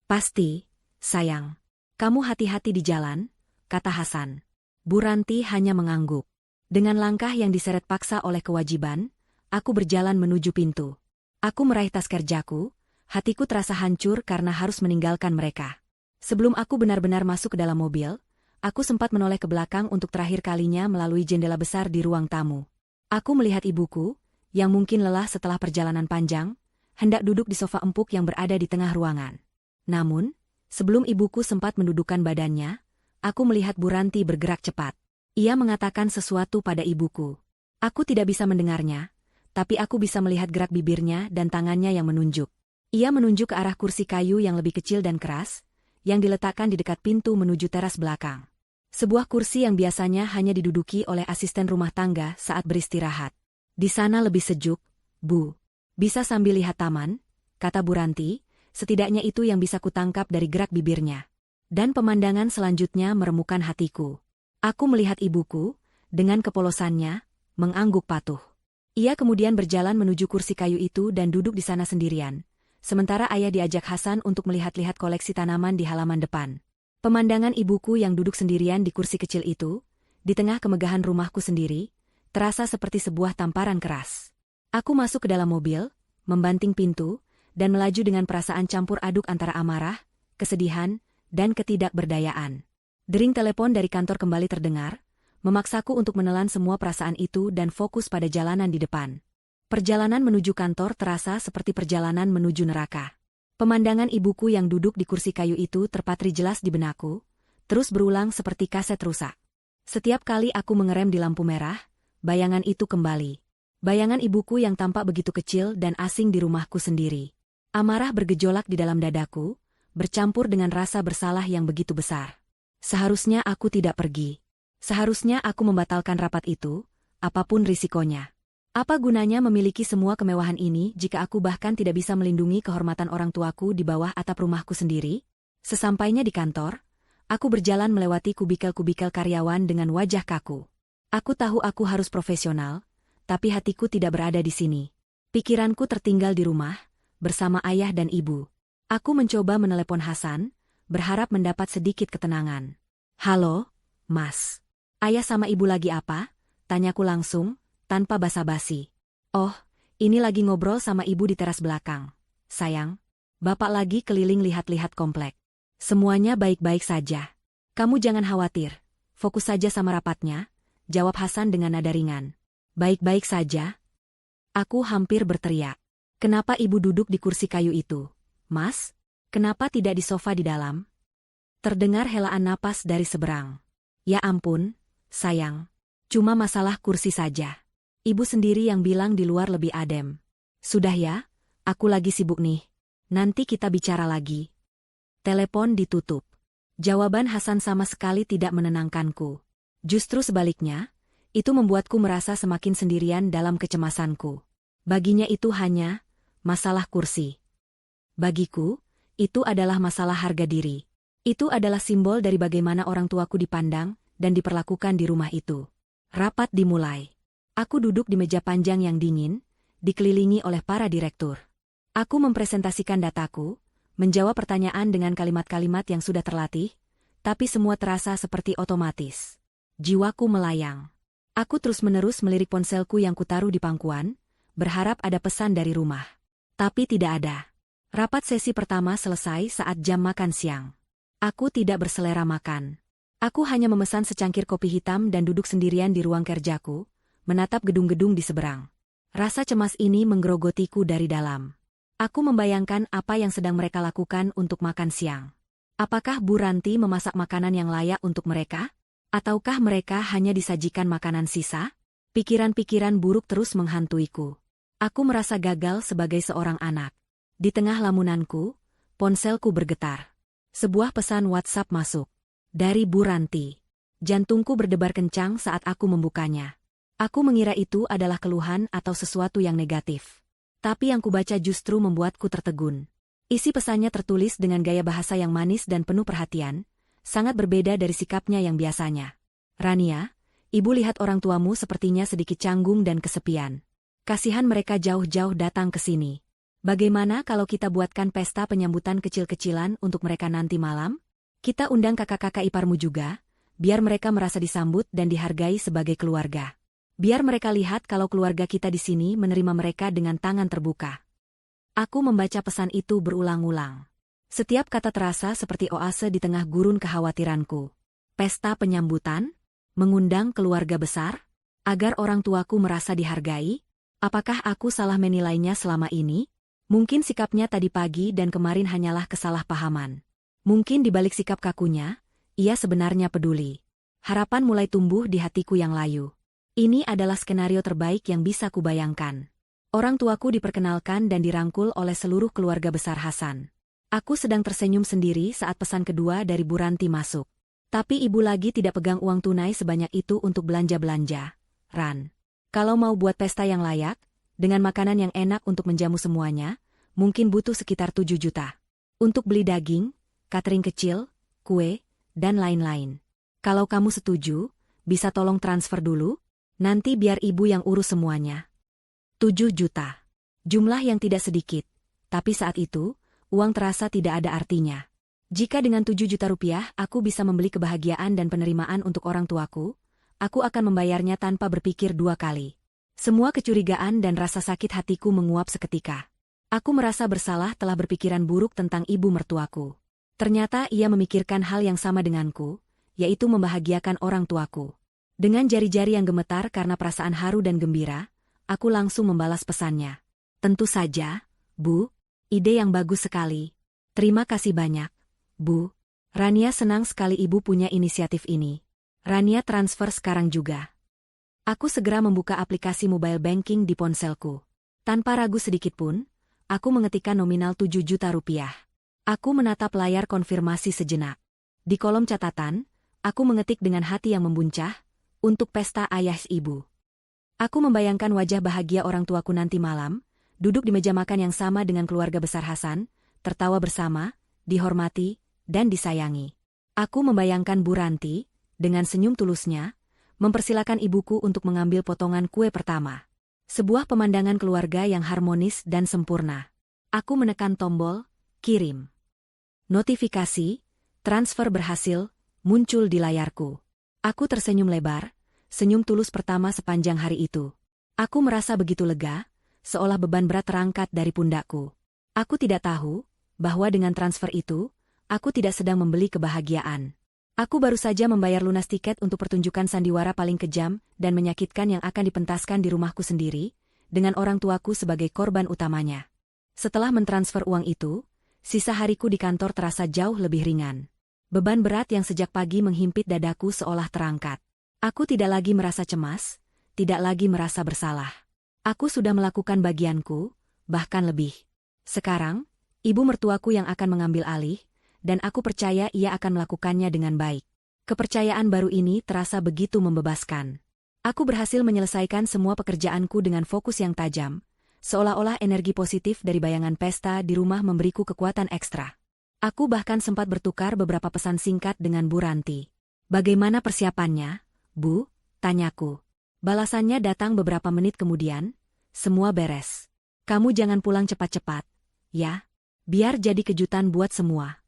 Pasti, sayang. Kamu hati-hati di jalan, kata Hasan. Bu Ranti hanya mengangguk. Dengan langkah yang diseret paksa oleh kewajiban, aku berjalan menuju pintu. Aku meraih tas kerjaku, hatiku terasa hancur karena harus meninggalkan mereka. Sebelum aku benar-benar masuk ke dalam mobil, aku sempat menoleh ke belakang untuk terakhir kalinya melalui jendela besar di ruang tamu. Aku melihat ibuku, yang mungkin lelah setelah perjalanan panjang, hendak duduk di sofa empuk yang berada di tengah ruangan. Namun, sebelum ibuku sempat mendudukkan badannya, aku melihat Bu Ranti bergerak cepat. Ia mengatakan sesuatu pada ibuku. Aku tidak bisa mendengarnya, tapi aku bisa melihat gerak bibirnya dan tangannya yang menunjuk. Ia menunjuk ke arah kursi kayu yang lebih kecil dan keras, yang diletakkan di dekat pintu menuju teras belakang. Sebuah kursi yang biasanya hanya diduduki oleh asisten rumah tangga saat beristirahat. Di sana lebih sejuk, Bu. Bisa sambil lihat taman, kata Bu Ranti, setidaknya itu yang bisa kutangkap dari gerak bibirnya. Dan pemandangan selanjutnya meremukan hatiku. Aku melihat ibuku, dengan kepolosannya, mengangguk patuh. Ia kemudian berjalan menuju kursi kayu itu dan duduk di sana sendirian, sementara ayah diajak Hasan untuk melihat-lihat koleksi tanaman di halaman depan. Pemandangan ibuku yang duduk sendirian di kursi kecil itu, di tengah kemegahan rumahku sendiri, terasa seperti sebuah tamparan keras. Aku masuk ke dalam mobil, membanting pintu, dan melaju dengan perasaan campur aduk antara amarah, kesedihan, dan ketidakberdayaan. Dering telepon dari kantor kembali terdengar, memaksaku untuk menelan semua perasaan itu dan fokus pada jalanan di depan. Perjalanan menuju kantor terasa seperti perjalanan menuju neraka. Pemandangan ibuku yang duduk di kursi kayu itu terpatri jelas di benakku, terus berulang seperti kaset rusak. Setiap kali aku mengerem di lampu merah, bayangan itu kembali. Bayangan ibuku yang tampak begitu kecil dan asing di rumahku sendiri. Amarah bergejolak di dalam dadaku, bercampur dengan rasa bersalah yang begitu besar. Seharusnya aku tidak pergi. Seharusnya aku membatalkan rapat itu, apapun risikonya. Apa gunanya memiliki semua kemewahan ini jika aku bahkan tidak bisa melindungi kehormatan orang tuaku di bawah atap rumahku sendiri? Sesampainya di kantor, aku berjalan melewati kubikel-kubikel karyawan dengan wajah kaku. Aku tahu aku harus profesional, tapi hatiku tidak berada di sini. Pikiranku tertinggal di rumah, bersama ayah dan ibu. Aku mencoba menelepon Hasan, berharap mendapat sedikit ketenangan. "Halo, Mas. Ayah sama ibu lagi apa?" tanyaku langsung, tanpa basa-basi. "Oh, ini lagi ngobrol sama ibu di teras belakang. Sayang, bapak lagi keliling lihat-lihat komplek. Semuanya baik-baik saja. Kamu jangan khawatir, fokus saja sama rapatnya," jawab Hasan dengan nada ringan. "Baik-baik saja?" Aku hampir berteriak. "Kenapa ibu duduk di kursi kayu itu, Mas? Kenapa tidak di sofa di dalam?" Terdengar helaan napas dari seberang. "Ya ampun, sayang. Cuma masalah kursi saja. Ibu sendiri yang bilang di luar lebih adem." "Sudah ya, aku lagi sibuk nih. Nanti kita bicara lagi." Telepon ditutup. Jawaban Hasan sama sekali tidak menenangkanku. Justru sebaliknya, itu membuatku merasa semakin sendirian dalam kecemasanku. Baginya itu hanya masalah kursi. Bagiku, itu adalah masalah harga diri. Itu adalah simbol dari bagaimana orang tuaku dipandang dan diperlakukan di rumah itu. Rapat dimulai. Aku duduk di meja panjang yang dingin, dikelilingi oleh para direktur. Aku mempresentasikan dataku, menjawab pertanyaan dengan kalimat-kalimat yang sudah terlatih, tapi semua terasa seperti otomatis. Jiwaku melayang. Aku terus-menerus melirik ponselku yang kutaruh di pangkuan, berharap ada pesan dari rumah. Tapi tidak ada. Rapat sesi pertama selesai saat jam makan siang. Aku tidak berselera makan. Aku hanya memesan secangkir kopi hitam dan duduk sendirian di ruang kerjaku, menatap gedung-gedung di seberang. Rasa cemas ini menggerogotiku dari dalam. Aku membayangkan apa yang sedang mereka lakukan untuk makan siang. Apakah Bu Ranti memasak makanan yang layak untuk mereka? Ataukah mereka hanya disajikan makanan sisa? Pikiran-pikiran buruk terus menghantuiku. Aku merasa gagal sebagai seorang anak. Di tengah lamunanku, ponselku bergetar. Sebuah pesan WhatsApp masuk. Dari Bu Ranti. Jantungku berdebar kencang saat aku membukanya. Aku mengira itu adalah keluhan atau sesuatu yang negatif. Tapi yang kubaca justru membuatku tertegun. Isi pesannya tertulis dengan gaya bahasa yang manis dan penuh perhatian, sangat berbeda dari sikapnya yang biasanya. "Rania, ibu lihat orang tuamu sepertinya sedikit canggung dan kesepian. Kasihan mereka jauh-jauh datang ke sini. Bagaimana kalau kita buatkan pesta penyambutan kecil-kecilan untuk mereka nanti malam? Kita undang kakak-kakak iparmu juga, biar mereka merasa disambut dan dihargai sebagai keluarga. Biar mereka lihat kalau keluarga kita di sini menerima mereka dengan tangan terbuka." Aku membaca pesan itu berulang-ulang. Setiap kata terasa seperti oase di tengah gurun kekhawatiranku. Pesta penyambutan? Mengundang keluarga besar? Agar orang tuaku merasa dihargai? Apakah aku salah menilainya selama ini? Mungkin sikapnya tadi pagi dan kemarin hanyalah kesalahpahaman. Mungkin di balik sikap kakunya, ia sebenarnya peduli. Harapan mulai tumbuh di hatiku yang layu. Ini adalah skenario terbaik yang bisa kubayangkan. Orang tuaku diperkenalkan dan dirangkul oleh seluruh keluarga besar Hasan. Aku sedang tersenyum sendiri saat pesan kedua dari Bu Ranti masuk. Tapi ibu lagi tidak pegang uang tunai sebanyak itu untuk belanja-belanja. "Ran, kalau mau buat pesta yang layak, dengan makanan yang enak untuk menjamu semuanya, mungkin butuh sekitar 7 juta. Untuk beli daging, catering kecil, kue, dan lain-lain. Kalau kamu setuju, bisa tolong transfer dulu? Nanti biar ibu yang urus semuanya." 7 juta. Jumlah yang tidak sedikit. Tapi saat itu, uang terasa tidak ada artinya. Jika dengan 7 juta rupiah aku bisa membeli kebahagiaan dan penerimaan untuk orang tuaku, aku akan membayarnya tanpa berpikir dua kali. Semua kecurigaan dan rasa sakit hatiku menguap seketika. Aku merasa bersalah telah berpikiran buruk tentang ibu mertuaku. Ternyata ia memikirkan hal yang sama denganku, yaitu membahagiakan orang tuaku. Dengan jari-jari yang gemetar karena perasaan haru dan gembira, aku langsung membalas pesannya. "Tentu saja, Bu. Ide yang bagus sekali. Terima kasih banyak, Bu. Rania senang sekali ibu punya inisiatif ini. Rania transfer sekarang juga." Aku segera membuka aplikasi mobile banking di ponselku. Tanpa ragu sedikitpun, aku mengetikkan nominal 7 juta rupiah. Aku menatap layar konfirmasi sejenak. Di kolom catatan, aku mengetik dengan hati yang membuncah, "Untuk pesta ayah ibu." Aku membayangkan wajah bahagia orang tuaku nanti malam, duduk di meja makan yang sama dengan keluarga besar Hasan, tertawa bersama, dihormati, dan disayangi. Aku membayangkan Bu Ranti, dengan senyum tulusnya, mempersilakan ibuku untuk mengambil potongan kue pertama. Sebuah pemandangan keluarga yang harmonis dan sempurna. Aku menekan tombol, kirim. Notifikasi, Transfer berhasil, muncul di layarku. Aku tersenyum lebar, senyum tulus pertama sepanjang hari itu. Aku merasa begitu lega, seolah beban berat terangkat dari pundakku. Aku tidak tahu bahwa dengan transfer itu, aku tidak sedang membeli kebahagiaan. Aku baru saja membayar lunas tiket untuk pertunjukan sandiwara paling kejam dan menyakitkan yang akan dipentaskan di rumahku sendiri, dengan orang tuaku sebagai korban utamanya. Setelah mentransfer uang itu, sisa hariku di kantor terasa jauh lebih ringan. Beban berat yang sejak pagi menghimpit dadaku seolah terangkat. Aku tidak lagi merasa cemas, tidak lagi merasa bersalah. Aku sudah melakukan bagianku, bahkan lebih. Sekarang, ibu mertuaku yang akan mengambil alih, dan aku percaya ia akan melakukannya dengan baik. Kepercayaan baru ini terasa begitu membebaskan. Aku berhasil menyelesaikan semua pekerjaanku dengan fokus yang tajam, seolah-olah energi positif dari bayangan pesta di rumah memberiku kekuatan ekstra. Aku bahkan sempat bertukar beberapa pesan singkat dengan Bu Ranti. "Bagaimana persiapannya, Bu?" tanyaku. Balasannya datang beberapa menit kemudian, "Semua beres. Kamu jangan pulang cepat-cepat, ya? Biar jadi kejutan buat semua."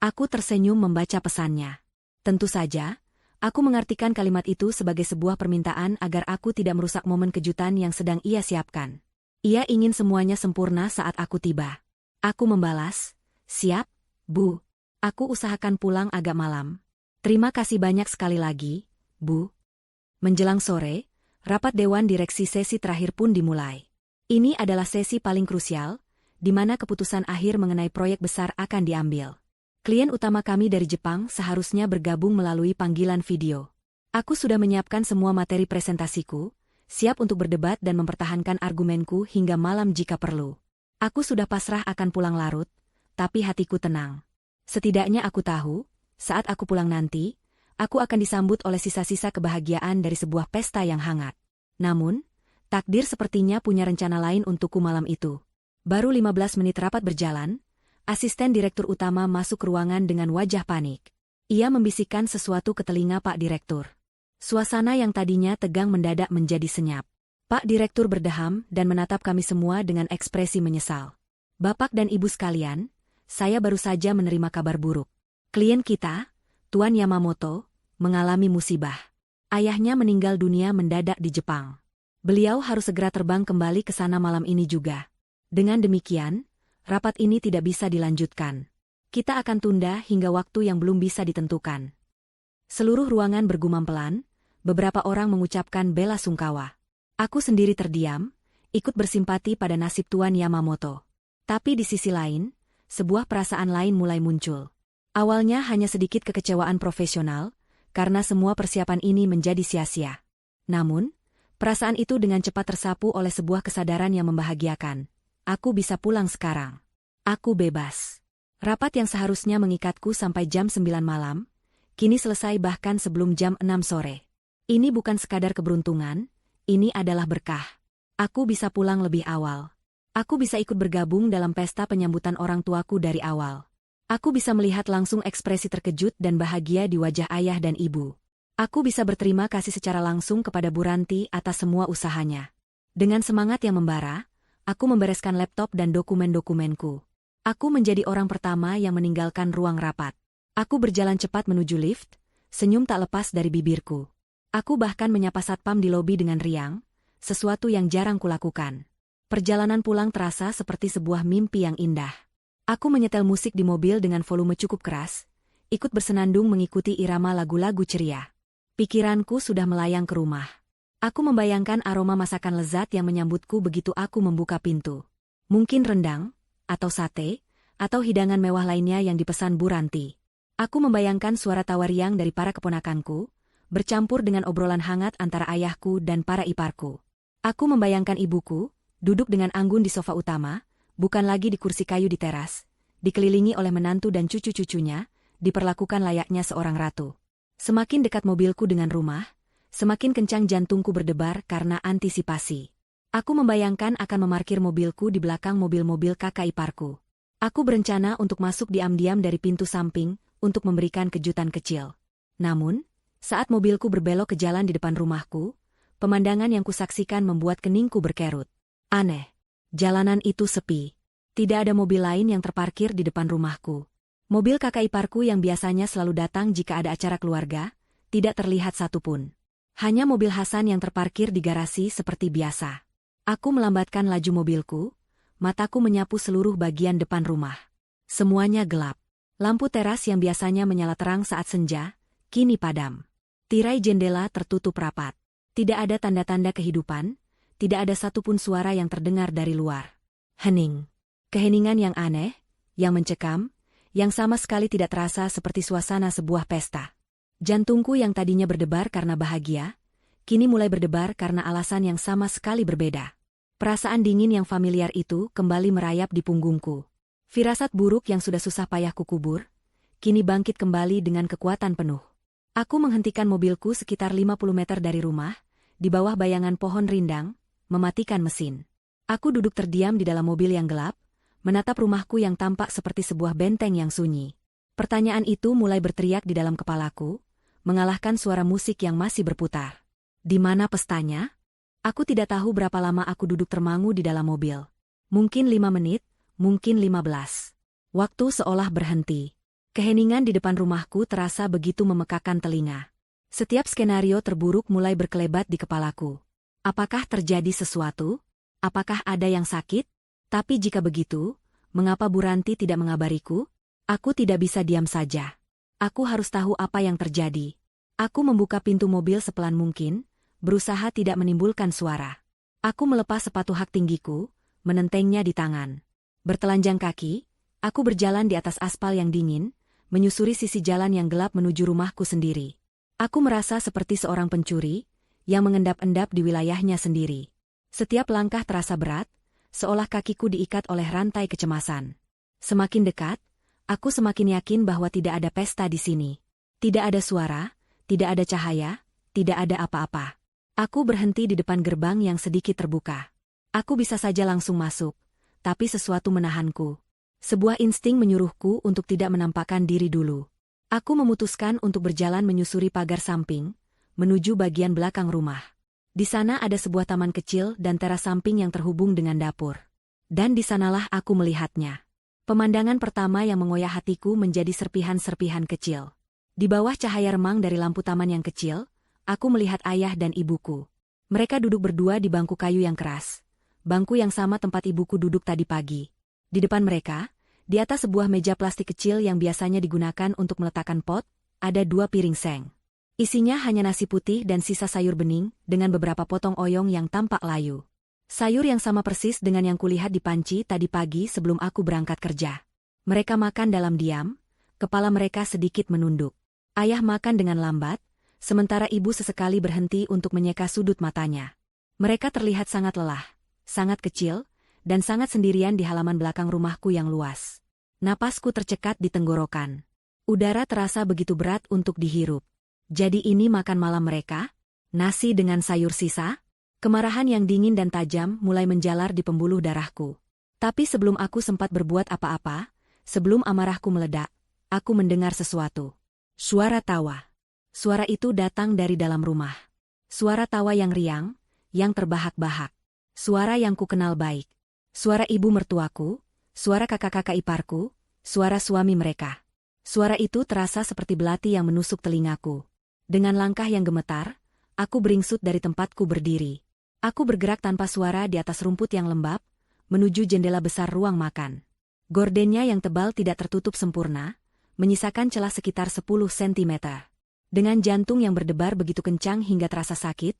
Aku tersenyum membaca pesannya. Tentu saja, aku mengartikan kalimat itu sebagai sebuah permintaan agar aku tidak merusak momen kejutan yang sedang ia siapkan. Ia ingin semuanya sempurna saat aku tiba. Aku membalas, "Siap, Bu. Aku usahakan pulang agak malam. Terima kasih banyak sekali lagi, Bu." Menjelang sore, rapat Dewan Direksi sesi terakhir pun dimulai. Ini adalah sesi paling krusial, di mana keputusan akhir mengenai proyek besar akan diambil. Klien utama kami dari Jepang seharusnya bergabung melalui panggilan video. Aku sudah menyiapkan semua materi presentasiku, siap untuk berdebat dan mempertahankan argumenku hingga malam jika perlu. Aku sudah pasrah akan pulang larut, tapi hatiku tenang. Setidaknya aku tahu, saat aku pulang nanti, aku akan disambut oleh sisa-sisa kebahagiaan dari sebuah pesta yang hangat. Namun, takdir sepertinya punya rencana lain untukku malam itu. Baru 15 menit rapat berjalan, asisten direktur utama masuk ke ruangan dengan wajah panik. Ia membisikkan sesuatu ke telinga Pak Direktur. Suasana yang tadinya tegang mendadak menjadi senyap. Pak Direktur berdeham dan menatap kami semua dengan ekspresi menyesal. "Bapak dan Ibu sekalian, saya baru saja menerima kabar buruk. Klien kita, Tuan Yamamoto, mengalami musibah. Ayahnya meninggal dunia mendadak di Jepang. Beliau harus segera terbang kembali ke sana malam ini juga. Dengan demikian, rapat ini tidak bisa dilanjutkan. Kita akan tunda hingga waktu yang belum bisa ditentukan." Seluruh ruangan bergumam pelan, beberapa orang mengucapkan bela sungkawa. Aku sendiri terdiam, ikut bersimpati pada nasib Tuan Yamamoto. Tapi di sisi lain, sebuah perasaan lain mulai muncul. Awalnya hanya sedikit kekecewaan profesional, karena semua persiapan ini menjadi sia-sia. Namun, perasaan itu dengan cepat tersapu oleh sebuah kesadaran yang membahagiakan. Aku bisa pulang sekarang. Aku bebas. Rapat yang seharusnya mengikatku sampai jam 9 malam, kini selesai bahkan sebelum jam 6 sore. Ini bukan sekadar keberuntungan, ini adalah berkah. Aku bisa pulang lebih awal. Aku bisa ikut bergabung dalam pesta penyambutan orang tuaku dari awal. Aku bisa melihat langsung ekspresi terkejut dan bahagia di wajah ayah dan ibu. Aku bisa berterima kasih secara langsung kepada Bu Ranti atas semua usahanya. Dengan semangat yang membara, aku membereskan laptop dan dokumen-dokumenku. Aku menjadi orang pertama yang meninggalkan ruang rapat. Aku berjalan cepat menuju lift, senyum tak lepas dari bibirku. Aku bahkan menyapa satpam di lobi dengan riang, sesuatu yang jarang kulakukan. Perjalanan pulang terasa seperti sebuah mimpi yang indah. Aku menyetel musik di mobil dengan volume cukup keras, ikut bersenandung mengikuti irama lagu-lagu ceria. Pikiranku sudah melayang ke rumah. Aku membayangkan aroma masakan lezat yang menyambutku begitu aku membuka pintu. Mungkin rendang, atau sate, atau hidangan mewah lainnya yang dipesan Bu Ranti. Aku membayangkan suara tawa riang dari para keponakanku, bercampur dengan obrolan hangat antara ayahku dan para iparku. Aku membayangkan ibuku, duduk dengan anggun di sofa utama, bukan lagi di kursi kayu di teras, dikelilingi oleh menantu dan cucu-cucunya, diperlakukan layaknya seorang ratu. Semakin dekat mobilku dengan rumah, semakin kencang jantungku berdebar karena antisipasi. Aku membayangkan akan memarkir mobilku di belakang mobil-mobil kakak iparku. Aku berencana untuk masuk diam-diam dari pintu samping, untuk memberikan kejutan kecil. Namun, saat mobilku berbelok ke jalan di depan rumahku, pemandangan yang kusaksikan membuat keningku berkerut. Aneh. Jalanan itu sepi. Tidak ada mobil lain yang terparkir di depan rumahku. Mobil kakak iparku yang biasanya selalu datang jika ada acara keluarga, tidak terlihat satupun. Hanya mobil Hasan yang terparkir di garasi seperti biasa. Aku melambatkan laju mobilku, mataku menyapu seluruh bagian depan rumah. Semuanya gelap. Lampu teras yang biasanya menyala terang saat senja, kini padam. Tirai jendela tertutup rapat. Tidak ada tanda-tanda kehidupan, tidak ada satupun suara yang terdengar dari luar. Hening. Keheningan yang aneh, yang mencekam, yang sama sekali tidak terasa seperti suasana sebuah pesta. Jantungku yang tadinya berdebar karena bahagia, kini mulai berdebar karena alasan yang sama sekali berbeda. Perasaan dingin yang familiar itu kembali merayap di punggungku. Firasat buruk yang sudah susah payah kukubur, kini bangkit kembali dengan kekuatan penuh. Aku menghentikan mobilku sekitar 50 meter dari rumah, di bawah bayangan pohon rindang, mematikan mesin. Aku duduk terdiam di dalam mobil yang gelap, menatap rumahku yang tampak seperti sebuah benteng yang sunyi. Pertanyaan itu mulai berteriak di dalam kepalaku, mengalahkan suara musik yang masih berputar. Di mana pestanya? Aku tidak tahu berapa lama aku duduk termangu di dalam mobil. Mungkin 5 menit, mungkin 15. Waktu seolah berhenti. Keheningan di depan rumahku terasa begitu memekakan telinga. Setiap skenario terburuk mulai berkelebat di kepalaku. Apakah terjadi sesuatu? Apakah ada yang sakit? Tapi jika begitu, mengapa Bu Ranti tidak mengabariku? Aku tidak bisa diam saja. Aku harus tahu apa yang terjadi. Aku membuka pintu mobil sepelan mungkin, berusaha tidak menimbulkan suara. Aku melepas sepatu hak tinggiku, menentengnya di tangan. Bertelanjang kaki, aku berjalan di atas aspal yang dingin, menyusuri sisi jalan yang gelap menuju rumahku sendiri. Aku merasa seperti seorang pencuri, yang mengendap-endap di wilayahnya sendiri. Setiap langkah terasa berat, seolah kakiku diikat oleh rantai kecemasan. Semakin dekat, aku semakin yakin bahwa tidak ada pesta di sini. Tidak ada suara, tidak ada cahaya, tidak ada apa-apa. Aku berhenti di depan gerbang yang sedikit terbuka. Aku bisa saja langsung masuk, tapi sesuatu menahanku. Sebuah insting menyuruhku untuk tidak menampakkan diri dulu. Aku memutuskan untuk berjalan menyusuri pagar samping, menuju bagian belakang rumah. Di sana ada sebuah taman kecil dan teras samping yang terhubung dengan dapur. Dan di sanalah aku melihatnya. Pemandangan pertama yang mengoyak hatiku menjadi serpihan-serpihan kecil. Di bawah cahaya remang dari lampu taman yang kecil, aku melihat ayah dan ibuku. Mereka duduk berdua di bangku kayu yang keras. Bangku yang sama tempat ibuku duduk tadi pagi. Di depan mereka, di atas sebuah meja plastik kecil yang biasanya digunakan untuk meletakkan pot, ada 2 piring seng. Isinya hanya nasi putih dan sisa sayur bening, dengan beberapa potong oyong yang tampak layu. Sayur yang sama persis dengan yang kulihat di panci tadi pagi sebelum aku berangkat kerja. Mereka makan dalam diam, kepala mereka sedikit menunduk. Ayah makan dengan lambat, sementara ibu sesekali berhenti untuk menyeka sudut matanya. Mereka terlihat sangat lelah, sangat kecil, dan sangat sendirian di halaman belakang rumahku yang luas. Napasku tercekat di tenggorokan. Udara terasa begitu berat untuk dihirup. Jadi ini makan malam mereka? Nasi dengan sayur sisa? Kemarahan yang dingin dan tajam mulai menjalar di pembuluh darahku. Tapi sebelum aku sempat berbuat apa-apa, sebelum amarahku meledak, aku mendengar sesuatu. Suara tawa. Suara itu datang dari dalam rumah. Suara tawa yang riang, yang terbahak-bahak. Suara yang ku kenal baik. Suara ibu mertuaku, suara kakak-kakak iparku, suara suami mereka. Suara itu terasa seperti belati yang menusuk telingaku. Dengan langkah yang gemetar, aku beringsut dari tempatku berdiri. Aku bergerak tanpa suara di atas rumput yang lembab, menuju jendela besar ruang makan. Gordennya yang tebal tidak tertutup sempurna, menyisakan celah sekitar 10 cm. Dengan jantung yang berdebar begitu kencang hingga terasa sakit,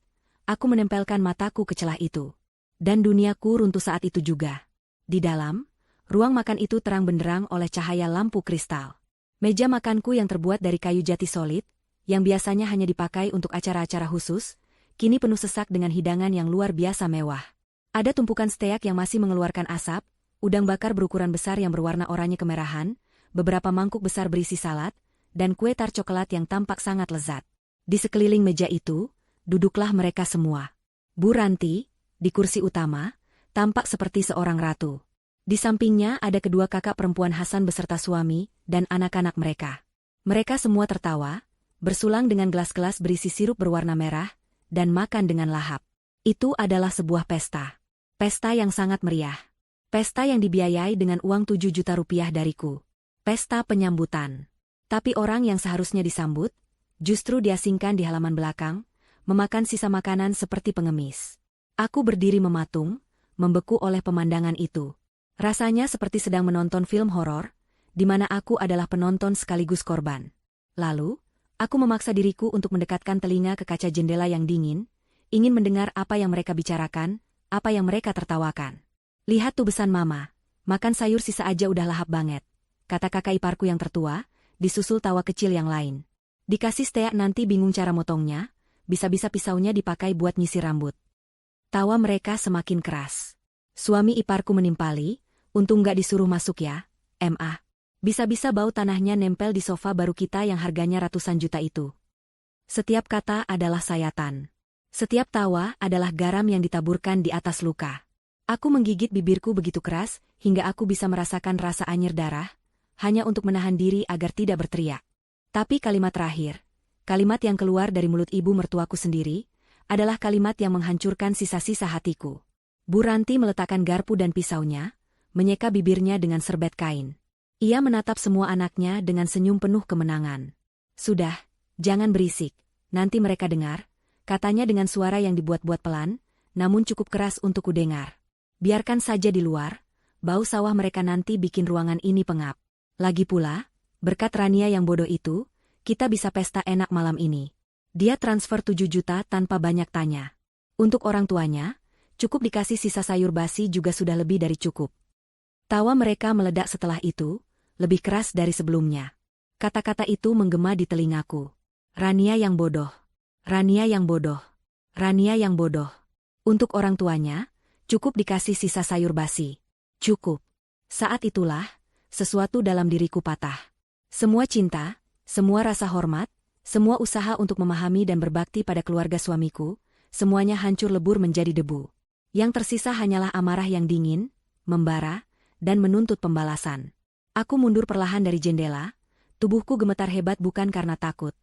aku menempelkan mataku ke celah itu. Dan duniaku runtuh saat itu juga. Di dalam, ruang makan itu terang benderang oleh cahaya lampu kristal. Meja makanku yang terbuat dari kayu jati solid, yang biasanya hanya dipakai untuk acara-acara khusus, kini penuh sesak dengan hidangan yang luar biasa mewah. Ada tumpukan steak yang masih mengeluarkan asap, udang bakar berukuran besar yang berwarna oranye kemerahan, beberapa mangkuk besar berisi salad, dan kue tar coklat yang tampak sangat lezat. Di sekeliling meja itu, duduklah mereka semua. Bu Ranti, di kursi utama, tampak seperti seorang ratu. Di sampingnya ada kedua kakak perempuan Hasan beserta suami dan anak-anak mereka. Mereka semua tertawa, bersulang dengan gelas-gelas berisi sirup berwarna merah, dan makan dengan lahap. Itu adalah sebuah pesta. Pesta yang sangat meriah. Pesta yang dibiayai dengan uang 7 juta rupiah dariku. Pesta penyambutan. Tapi orang yang seharusnya disambut, justru diasingkan di halaman belakang, memakan sisa makanan seperti pengemis. Aku berdiri mematung, membeku oleh pemandangan itu. Rasanya seperti sedang menonton film horor, di mana aku adalah penonton sekaligus korban. Lalu, aku memaksa diriku untuk mendekatkan telinga ke kaca jendela yang dingin, ingin mendengar apa yang mereka bicarakan, apa yang mereka tertawakan. Lihat tubesan mama, makan sayur sisa aja udah lahap banget, kata kakak iparku yang tertua, disusul tawa kecil yang lain. Dikasih steak nanti bingung cara motongnya, bisa-bisa pisaunya dipakai buat nyisir rambut. Tawa mereka semakin keras. Suami iparku menimpali, untung gak disuruh masuk ya, Ma. Bisa-bisa bau tanahnya nempel di sofa baru kita yang harganya ratusan juta itu. Setiap kata adalah sayatan. Setiap tawa adalah garam yang ditaburkan di atas luka. Aku menggigit bibirku begitu keras, hingga aku bisa merasakan rasa anyir darah, hanya untuk menahan diri agar tidak berteriak. Tapi kalimat terakhir, kalimat yang keluar dari mulut ibu mertuaku sendiri, adalah kalimat yang menghancurkan sisa-sisa hatiku. Bu Ranti meletakkan garpu dan pisaunya, menyeka bibirnya dengan serbet kain. Ia menatap semua anaknya dengan senyum penuh kemenangan. Sudah, jangan berisik, nanti mereka dengar, katanya dengan suara yang dibuat-buat pelan, namun cukup keras untuk kudengar. Biarkan saja di luar, bau sawah mereka nanti bikin ruangan ini pengap. Lagi pula, berkat Rania yang bodoh itu, kita bisa pesta enak malam ini. Dia transfer 7 juta tanpa banyak tanya. Untuk orang tuanya, cukup dikasih sisa sayur basi juga sudah lebih dari cukup. Tawa mereka meledak setelah itu, lebih keras dari sebelumnya. Kata-kata itu menggema di telingaku. Rania yang bodoh. Rania yang bodoh. Rania yang bodoh. Untuk orang tuanya, cukup dikasih sisa sayur basi. Cukup. Saat itulah, sesuatu dalam diriku patah. Semua cinta, semua rasa hormat, semua usaha untuk memahami dan berbakti pada keluarga suamiku, semuanya hancur lebur menjadi debu. Yang tersisa hanyalah amarah yang dingin, membara, dan menuntut pembalasan. Aku mundur perlahan dari jendela, tubuhku gemetar hebat bukan karena takut,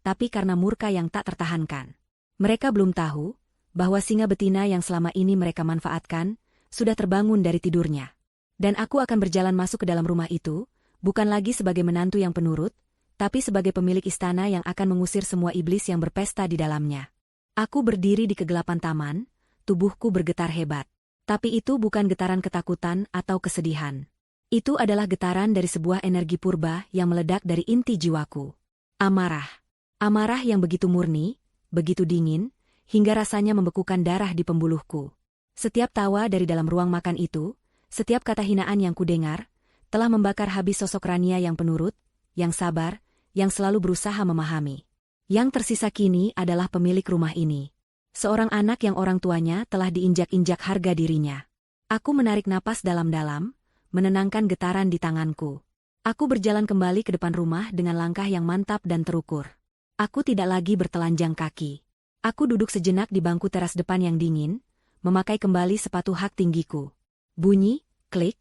tapi karena murka yang tak tertahankan. Mereka belum tahu bahwa singa betina yang selama ini mereka manfaatkan, sudah terbangun dari tidurnya. Dan aku akan berjalan masuk ke dalam rumah itu, bukan lagi sebagai menantu yang penurut, tapi sebagai pemilik istana yang akan mengusir semua iblis yang berpesta di dalamnya. Aku berdiri di kegelapan taman, tubuhku bergetar hebat. Tapi itu bukan getaran ketakutan atau kesedihan. Itu adalah getaran dari sebuah energi purba yang meledak dari inti jiwaku. Amarah. Amarah yang begitu murni, begitu dingin, hingga rasanya membekukan darah di pembuluhku. Setiap tawa dari dalam ruang makan itu, setiap kata hinaan yang kudengar, telah membakar habis sosok Rania yang penurut, yang sabar, yang selalu berusaha memahami. Yang tersisa kini adalah pemilik rumah ini. Seorang anak yang orang tuanya telah diinjak-injak harga dirinya. Aku menarik napas dalam-dalam, menenangkan getaran di tanganku. Aku berjalan kembali ke depan rumah dengan langkah yang mantap dan terukur. Aku tidak lagi bertelanjang kaki. Aku duduk sejenak di bangku teras depan yang dingin, memakai kembali sepatu hak tinggiku. Bunyi, klik,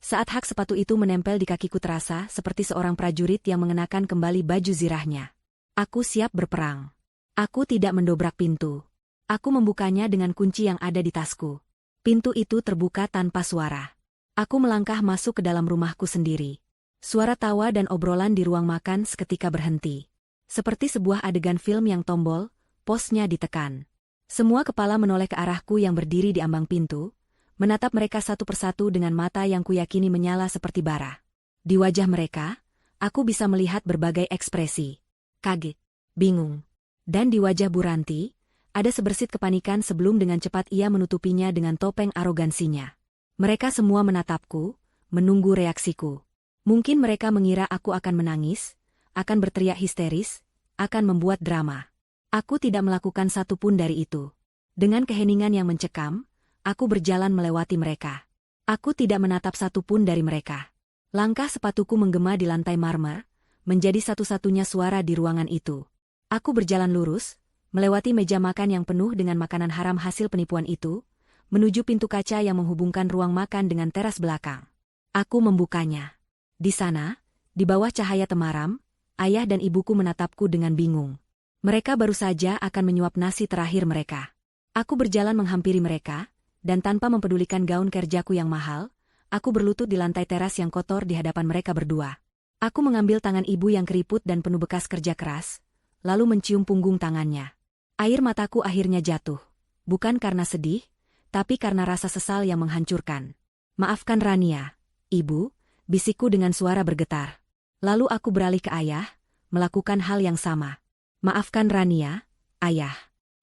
saat hak sepatu itu menempel di kakiku terasa seperti seorang prajurit yang mengenakan kembali baju zirahnya. Aku siap berperang. Aku tidak mendobrak pintu. Aku membukanya dengan kunci yang ada di tasku. Pintu itu terbuka tanpa suara. Aku melangkah masuk ke dalam rumahku sendiri. Suara tawa dan obrolan di ruang makan seketika berhenti. Seperti sebuah adegan film yang tombol, posnya ditekan. Semua kepala menoleh ke arahku yang berdiri di ambang pintu, menatap mereka satu persatu dengan mata yang kuyakini menyala seperti bara. Di wajah mereka, aku bisa melihat berbagai ekspresi. Kaget, bingung. Dan di wajah Bu Ranti, ada sebersit kepanikan sebelum dengan cepat ia menutupinya dengan topeng arogansinya. Mereka semua menatapku, menunggu reaksiku. Mungkin mereka mengira aku akan menangis, akan berteriak histeris, akan membuat drama. Aku tidak melakukan satu pun dari itu. Dengan keheningan yang mencekam, aku berjalan melewati mereka. Aku tidak menatap satu pun dari mereka. Langkah sepatuku menggema di lantai marmer, menjadi satu-satunya suara di ruangan itu. Aku berjalan lurus, melewati meja makan yang penuh dengan makanan haram hasil penipuan itu, menuju pintu kaca yang menghubungkan ruang makan dengan teras belakang. Aku membukanya. Di sana, di bawah cahaya temaram, ayah dan ibuku menatapku dengan bingung. Mereka baru saja akan menyuap nasi terakhir mereka. Aku berjalan menghampiri mereka, dan tanpa mempedulikan gaun kerjaku yang mahal, aku berlutut di lantai teras yang kotor di hadapan mereka berdua. Aku mengambil tangan ibu yang keriput dan penuh bekas kerja keras, lalu mencium punggung tangannya. Air mataku akhirnya jatuh. Bukan karena sedih, tapi karena rasa sesal yang menghancurkan. Maafkan Rania, ibu, bisikku dengan suara bergetar. Lalu aku beralih ke ayah, melakukan hal yang sama. Maafkan Rania, ayah.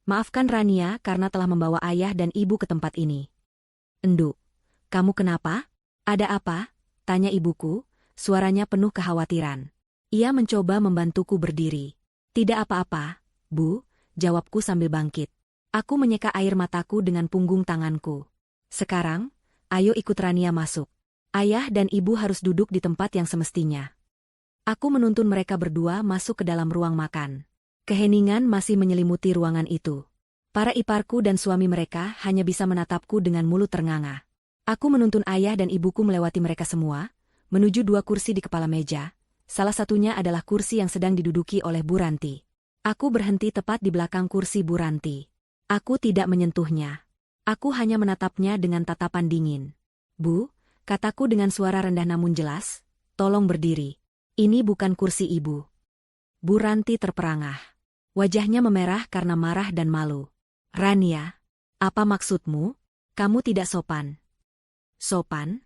Maafkan Rania karena telah membawa ayah dan ibu ke tempat ini. Enduk, kamu kenapa? Ada apa? Tanya ibuku, suaranya penuh kekhawatiran. Ia mencoba membantuku berdiri. Tidak apa-apa, Bu, jawabku sambil bangkit. Aku menyeka air mataku dengan punggung tanganku. Sekarang, ayo ikut Rania masuk. Ayah dan ibu harus duduk di tempat yang semestinya. Aku menuntun mereka berdua masuk ke dalam ruang makan. Keheningan masih menyelimuti ruangan itu. Para iparku dan suami mereka hanya bisa menatapku dengan mulut ternganga. Aku menuntun ayah dan ibuku melewati mereka semua, menuju dua kursi di kepala meja. Salah satunya adalah kursi yang sedang diduduki oleh Bu Ranti. Aku berhenti tepat di belakang kursi Bu Ranti. Aku tidak menyentuhnya. Aku hanya menatapnya dengan tatapan dingin. Bu, kataku dengan suara rendah namun jelas, tolong berdiri. Ini bukan kursi ibu. Bu Ranti terperangah. Wajahnya memerah karena marah dan malu. Rania, apa maksudmu? Kamu tidak sopan. Sopan?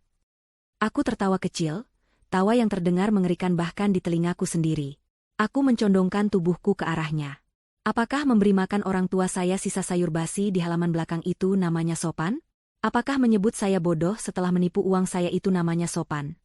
Aku tertawa kecil, tawa yang terdengar mengerikan bahkan di telingaku sendiri. Aku mencondongkan tubuhku ke arahnya. Apakah memberi makan orang tua saya sisa sayur basi di halaman belakang itu namanya sopan? Apakah menyebut saya bodoh setelah menipu uang saya itu namanya sopan?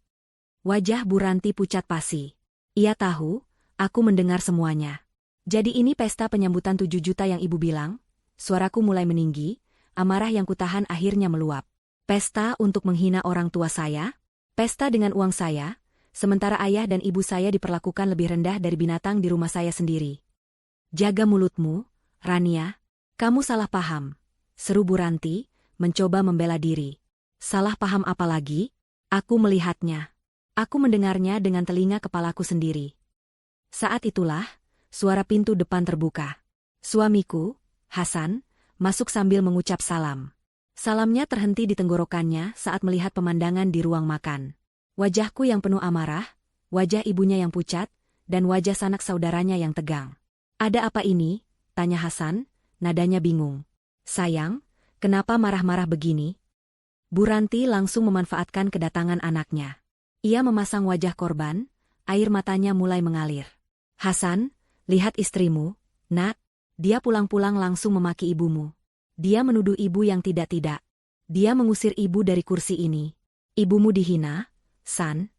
Wajah Bu Ranti pucat pasi. Ia tahu, aku mendengar semuanya. Jadi ini pesta penyambutan 7 juta yang ibu bilang? Suaraku mulai meninggi, amarah yang kutahan akhirnya meluap. Pesta untuk menghina orang tua saya? Pesta dengan uang saya, sementara ayah dan ibu saya diperlakukan lebih rendah dari binatang di rumah saya sendiri. Jaga mulutmu, Rania. Kamu salah paham. Seru Bu Ranti, mencoba membela diri. Salah paham apa lagi? Aku melihatnya. Aku mendengarnya dengan telinga kepalaku sendiri. Saat itulah, suara pintu depan terbuka. Suamiku, Hasan, masuk sambil mengucap salam. Salamnya terhenti di tenggorokannya saat melihat pemandangan di ruang makan. Wajahku yang penuh amarah, wajah ibunya yang pucat, dan wajah sanak saudaranya yang tegang. Ada apa ini? Tanya Hasan, nadanya bingung. Sayang, kenapa marah-marah begini? Bu Ranti langsung memanfaatkan kedatangan anaknya. Ia memasang wajah korban, air matanya mulai mengalir. Hasan, lihat istrimu, nak. Dia pulang-pulang langsung memaki ibumu. Dia menuduh ibu yang tidak-tidak. Dia mengusir ibu dari kursi ini. Ibumu dihina, San.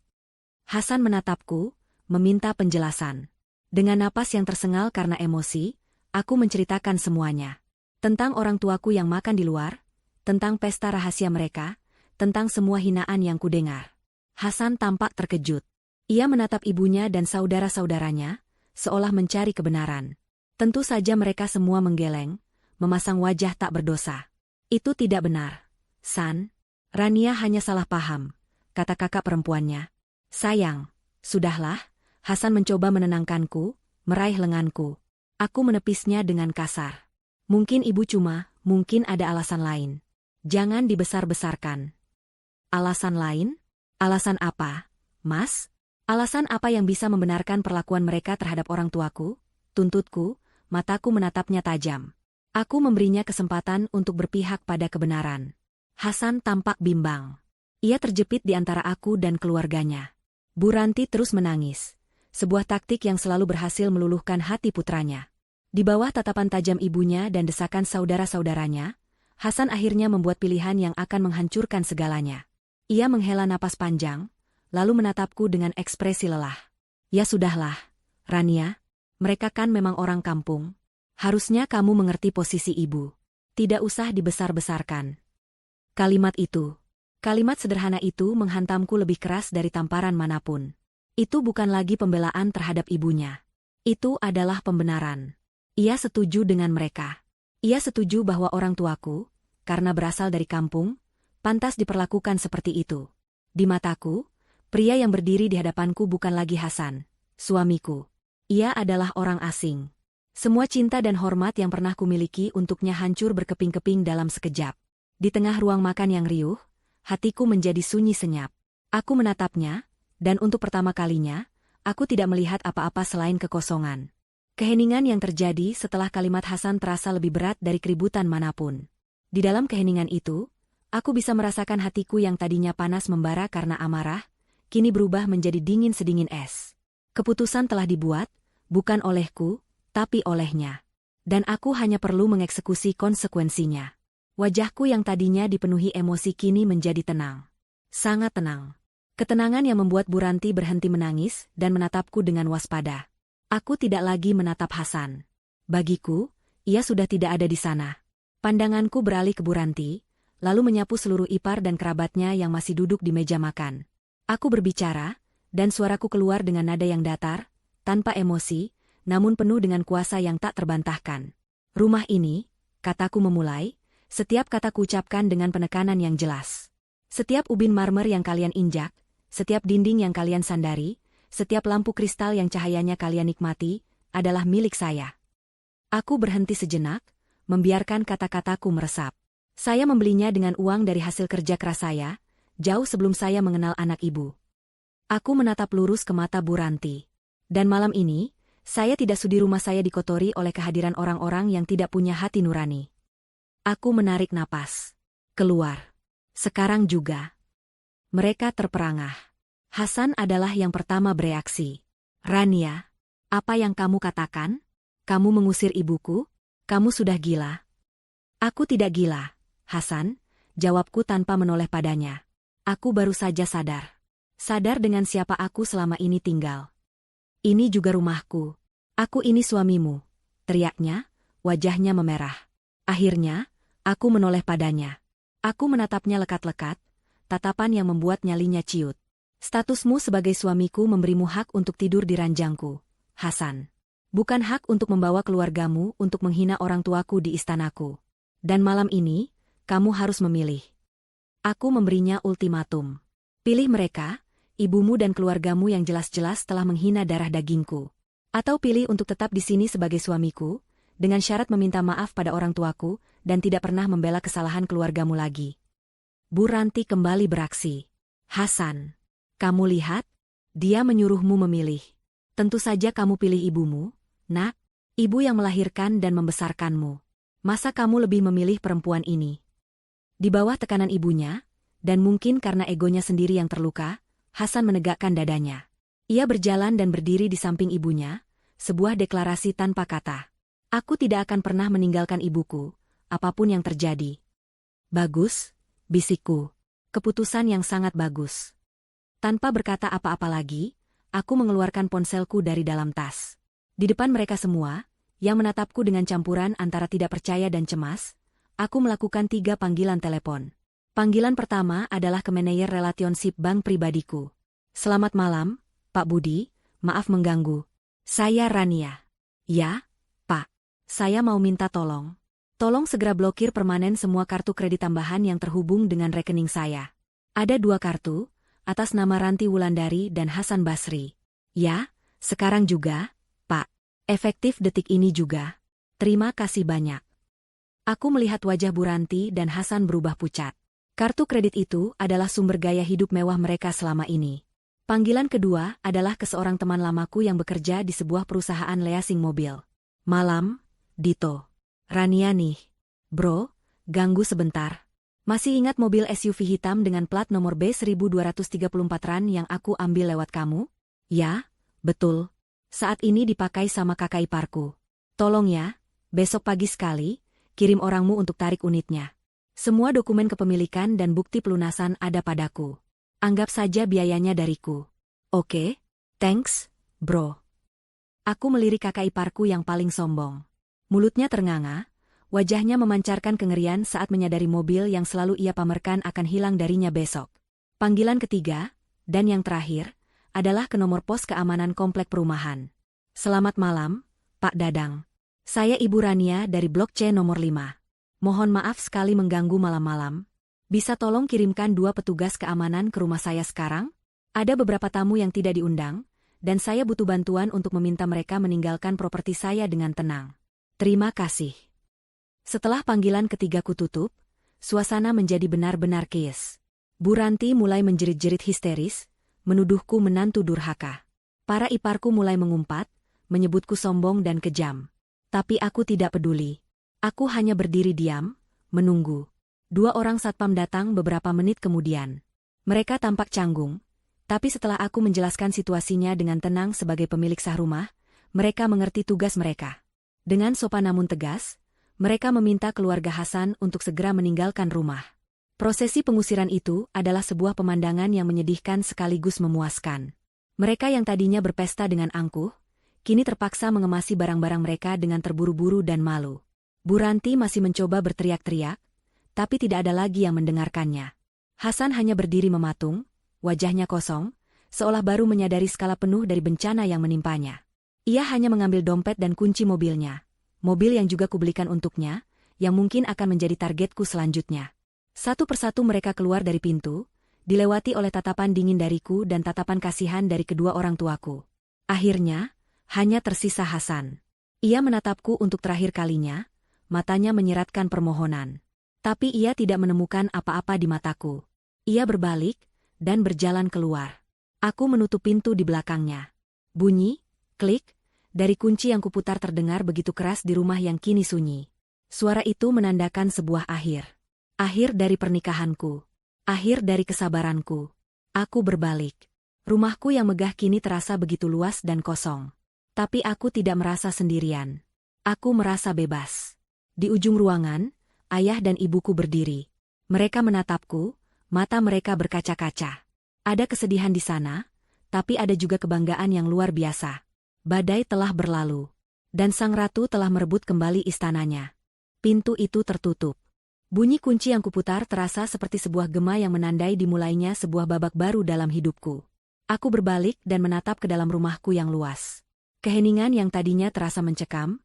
Hasan menatapku, meminta penjelasan. Dengan napas yang tersengal karena emosi, aku menceritakan semuanya. Tentang orang tuaku yang makan di luar, tentang pesta rahasia mereka, tentang semua hinaan yang kudengar. Hasan tampak terkejut. Ia menatap ibunya dan saudara-saudaranya, seolah mencari kebenaran. Tentu saja mereka semua menggeleng, memasang wajah tak berdosa. Itu tidak benar, San. Rania hanya salah paham, kata kakak perempuannya. Sayang, sudahlah. Hasan mencoba menenangkanku, meraih lenganku. Aku menepisnya dengan kasar. Mungkin ibu mungkin ada alasan lain. Jangan dibesar-besarkan. Alasan lain? Alasan apa, Mas? Alasan apa yang bisa membenarkan perlakuan mereka terhadap orang tuaku? Tuntutku. Mataku menatapnya tajam. Aku memberinya kesempatan untuk berpihak pada kebenaran. Hasan tampak bimbang. Ia terjepit di antara aku dan keluarganya. Bu Ranti terus menangis. Sebuah taktik yang selalu berhasil meluluhkan hati putranya. Di bawah tatapan tajam ibunya dan desakan saudara-saudaranya, Hasan akhirnya membuat pilihan yang akan menghancurkan segalanya. Ia menghela napas panjang, lalu menatapku dengan ekspresi lelah. Ya sudahlah, Rania. Mereka kan memang orang kampung. Harusnya kamu mengerti posisi ibu. Tidak usah dibesar-besarkan. Kalimat sederhana itu menghantamku lebih keras dari tamparan manapun. Itu bukan lagi pembelaan terhadap ibunya. Itu adalah pembenaran. Ia setuju dengan mereka. Ia setuju bahwa orang tuaku, karena berasal dari kampung, pantas diperlakukan seperti itu. Di mataku, pria yang berdiri di hadapanku bukan lagi Hasan, suamiku. Ia adalah orang asing. Semua cinta dan hormat yang pernah kumiliki untuknya hancur berkeping-keping dalam sekejap. Di tengah ruang makan yang riuh, hatiku menjadi sunyi senyap. Aku menatapnya, dan untuk pertama kalinya, aku tidak melihat apa-apa selain kekosongan. Keheningan yang terjadi setelah kalimat Hasan terasa lebih berat dari keributan manapun. Di dalam keheningan itu, aku bisa merasakan hatiku yang tadinya panas membara karena amarah, kini berubah menjadi dingin sedingin es. Keputusan telah dibuat, bukan olehku, tapi olehnya. Dan aku hanya perlu mengeksekusi konsekuensinya. Wajahku yang tadinya dipenuhi emosi kini menjadi tenang. Sangat tenang. Ketenangan yang membuat Bu Ranti berhenti menangis dan menatapku dengan waspada. Aku tidak lagi menatap Hasan. Bagiku, ia sudah tidak ada di sana. Pandanganku beralih ke Bu Ranti, lalu menyapu seluruh ipar dan kerabatnya yang masih duduk di meja makan. Aku berbicara, dan suaraku keluar dengan nada yang datar, tanpa emosi, namun penuh dengan kuasa yang tak terbantahkan. Rumah ini, kataku memulai, setiap kataku ucapkan dengan penekanan yang jelas. Setiap ubin marmer yang kalian injak, setiap dinding yang kalian sandari, setiap lampu kristal yang cahayanya kalian nikmati, adalah milik saya. Aku berhenti sejenak, membiarkan kata-kataku meresap. Saya membelinya dengan uang dari hasil kerja keras saya, jauh sebelum saya mengenal anak ibu. Aku menatap lurus ke mata Bu Ranti. Dan malam ini, saya tidak sudi rumah saya dikotori oleh kehadiran orang-orang yang tidak punya hati nurani. Aku menarik napas. Keluar. Sekarang juga. Mereka terperangah. Hasan adalah yang pertama bereaksi. Rania, apa yang kamu katakan? Kamu mengusir ibuku? Kamu sudah gila. Aku tidak gila, Hasan, jawabku tanpa menoleh padanya. Aku baru saja sadar. Sadar dengan siapa aku selama ini tinggal. Ini juga rumahku. Aku ini suamimu, teriaknya, wajahnya memerah. Akhirnya, aku menoleh padanya. Aku menatapnya lekat-lekat, tatapan yang membuat nyalinya ciut. Statusmu sebagai suamiku memberimu hak untuk tidur di ranjangku, Hasan. Bukan hak untuk membawa keluargamu untuk menghina orang tuaku di istanaku. Dan malam ini, kamu harus memilih. Aku memberinya ultimatum. Pilih mereka, ibumu dan keluargamu yang jelas-jelas telah menghina darah dagingku. Atau pilih untuk tetap di sini sebagai suamiku, dengan syarat meminta maaf pada orang tuaku, dan tidak pernah membela kesalahan keluargamu lagi. Bu Ranti kembali beraksi. Hasan, kamu lihat? Dia menyuruhmu memilih. Tentu saja kamu pilih ibumu, nak, ibu yang melahirkan dan membesarkanmu. Masa kamu lebih memilih perempuan ini? Di bawah tekanan ibunya, dan mungkin karena egonya sendiri yang terluka, Hasan menegakkan dadanya. Ia berjalan dan berdiri di samping ibunya, sebuah deklarasi tanpa kata. Aku tidak akan pernah meninggalkan ibuku, apapun yang terjadi. Bagus, bisikku. Keputusan yang sangat bagus. Tanpa berkata apa-apa lagi, aku mengeluarkan ponselku dari dalam tas. Di depan mereka semua, yang menatapku dengan campuran antara tidak percaya dan cemas, aku melakukan 3 panggilan telepon. Panggilan pertama adalah ke manajer relationship bank pribadiku. Selamat malam, Pak Budi, maaf mengganggu. Saya Rania. Ya, Pak. Saya mau minta tolong. Tolong segera blokir permanen semua kartu kredit tambahan yang terhubung dengan rekening saya. Ada 2 kartu, atas nama Ranti Wulandari dan Hasan Basri. Ya, sekarang juga, Pak. Efektif detik ini juga. Terima kasih banyak. Aku melihat wajah Bu Ranti dan Hasan berubah pucat. Kartu kredit itu adalah sumber gaya hidup mewah mereka selama ini. Panggilan kedua adalah ke seorang teman lamaku yang bekerja di sebuah perusahaan leasing mobil. Malam, Dito. Rania nih. Bro, ganggu sebentar. Masih ingat mobil SUV hitam dengan plat nomor B1234 yang aku ambil lewat kamu? Ya, betul. Saat ini dipakai sama kakak iparku. Tolong ya, besok pagi sekali, kirim orangmu untuk tarik unitnya. Semua dokumen kepemilikan dan bukti pelunasan ada padaku. Anggap saja biayanya dariku. Oke, thanks, bro. Aku melirik kakak iparku yang paling sombong. Mulutnya ternganga, wajahnya memancarkan kengerian saat menyadari mobil yang selalu ia pamerkan akan hilang darinya besok. Panggilan ketiga, dan yang terakhir, adalah ke nomor pos keamanan komplek perumahan. Selamat malam, Pak Dadang. Saya Ibu Rania dari Blok C nomor 5. Mohon maaf sekali mengganggu malam-malam. Bisa tolong kirimkan 2 petugas keamanan ke rumah saya sekarang? Ada beberapa tamu yang tidak diundang, dan saya butuh bantuan untuk meminta mereka meninggalkan properti saya dengan tenang. Terima kasih. Setelah panggilan ketiga kututup, suasana menjadi benar-benar chaos. Bu Ranti mulai menjerit-jerit histeris, menuduhku menantu durhaka. Para iparku mulai mengumpat, menyebutku sombong dan kejam. Tapi aku tidak peduli. Aku hanya berdiri diam, menunggu. 2 orang satpam datang beberapa menit kemudian. Mereka tampak canggung, tapi setelah aku menjelaskan situasinya dengan tenang sebagai pemilik sah rumah, mereka mengerti tugas mereka. Dengan sopan namun tegas, mereka meminta keluarga Hasan untuk segera meninggalkan rumah. Prosesi pengusiran itu adalah sebuah pemandangan yang menyedihkan sekaligus memuaskan. Mereka yang tadinya berpesta dengan angkuh, kini terpaksa mengemasi barang-barang mereka dengan terburu-buru dan malu. Bu Ranti masih mencoba berteriak-teriak, tapi tidak ada lagi yang mendengarkannya. Hasan hanya berdiri mematung, wajahnya kosong, seolah baru menyadari skala penuh dari bencana yang menimpanya. Ia hanya mengambil dompet dan kunci mobilnya, mobil yang juga kubelikan untuknya, yang mungkin akan menjadi targetku selanjutnya. Satu persatu mereka keluar dari pintu, dilewati oleh tatapan dingin dariku dan tatapan kasihan dari kedua orang tuaku. Akhirnya, hanya tersisa Hasan. Ia menatapku untuk terakhir kalinya, matanya menyiratkan permohonan. Tapi ia tidak menemukan apa-apa di mataku. Ia berbalik, dan berjalan keluar. Aku menutup pintu di belakangnya. Bunyi, klik, dari kunci yang kuputar terdengar begitu keras di rumah yang kini sunyi. Suara itu menandakan sebuah akhir. Akhir dari pernikahanku. Akhir dari kesabaranku. Aku berbalik. Rumahku yang megah kini terasa begitu luas dan kosong. Tapi aku tidak merasa sendirian. Aku merasa bebas. Di ujung ruangan, ayah dan ibuku berdiri. Mereka menatapku, mata mereka berkaca-kaca. Ada kesedihan di sana, tapi ada juga kebanggaan yang luar biasa. Badai telah berlalu, dan sang ratu telah merebut kembali istananya. Pintu itu tertutup. Bunyi kunci yang kuputar terasa seperti sebuah gema yang menandai dimulainya sebuah babak baru dalam hidupku. Aku berbalik dan menatap ke dalam rumahku yang luas. Keheningan yang tadinya terasa mencekam,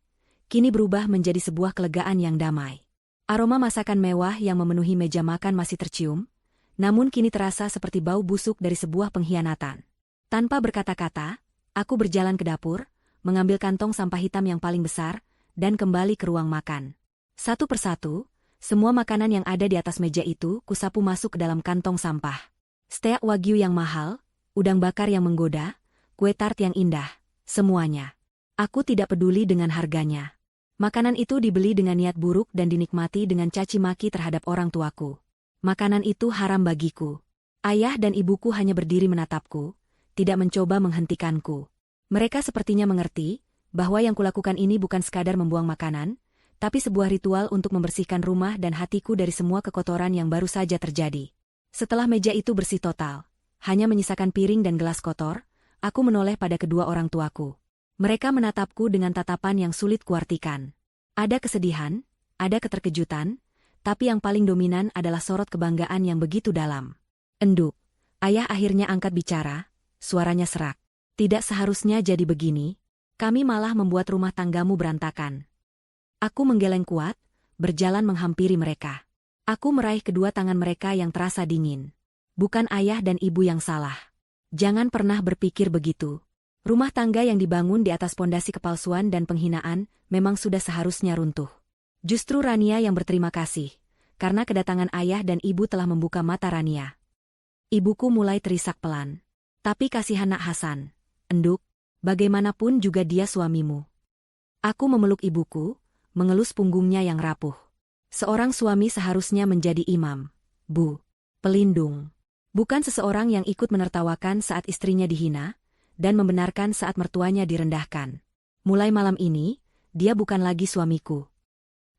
kini berubah menjadi sebuah kelegaan yang damai. Aroma masakan mewah yang memenuhi meja makan masih tercium, namun kini terasa seperti bau busuk dari sebuah pengkhianatan. Tanpa berkata-kata, aku berjalan ke dapur, mengambil kantong sampah hitam yang paling besar, dan kembali ke ruang makan. Satu persatu, semua makanan yang ada di atas meja itu kusapu masuk ke dalam kantong sampah. Steak wagyu yang mahal, udang bakar yang menggoda, kue tart yang indah, semuanya. Aku tidak peduli dengan harganya. Makanan itu dibeli dengan niat buruk dan dinikmati dengan caci maki terhadap orang tuaku. Makanan itu haram bagiku. Ayah dan ibuku hanya berdiri menatapku, tidak mencoba menghentikanku. Mereka sepertinya mengerti bahwa yang kulakukan ini bukan sekadar membuang makanan, tapi sebuah ritual untuk membersihkan rumah dan hatiku dari semua kekotoran yang baru saja terjadi. Setelah meja itu bersih total, hanya menyisakan piring dan gelas kotor, aku menoleh pada kedua orang tuaku. Mereka menatapku dengan tatapan yang sulit kuartikan. Ada kesedihan, ada keterkejutan, tapi yang paling dominan adalah sorot kebanggaan yang begitu dalam. Enduk, ayah akhirnya angkat bicara, suaranya serak. Tidak seharusnya jadi begini, kami malah membuat rumah tanggamu berantakan. Aku menggeleng kuat, berjalan menghampiri mereka. Aku meraih kedua tangan mereka yang terasa dingin. Bukan ayah dan ibu yang salah. Jangan pernah berpikir begitu. Rumah tangga yang dibangun di atas pondasi kepalsuan dan penghinaan memang sudah seharusnya runtuh. Justru Rania yang berterima kasih, karena kedatangan ayah dan ibu telah membuka mata Rania. Ibuku mulai terisak pelan. Tapi kasihan nak Hasan, Enduk, bagaimanapun juga dia suamimu. Aku memeluk ibuku, mengelus punggungnya yang rapuh. Seorang suami seharusnya menjadi imam, Bu, pelindung. Bukan seseorang yang ikut menertawakan saat istrinya dihina, dan membenarkan saat mertuanya direndahkan. Mulai malam ini, dia bukan lagi suamiku.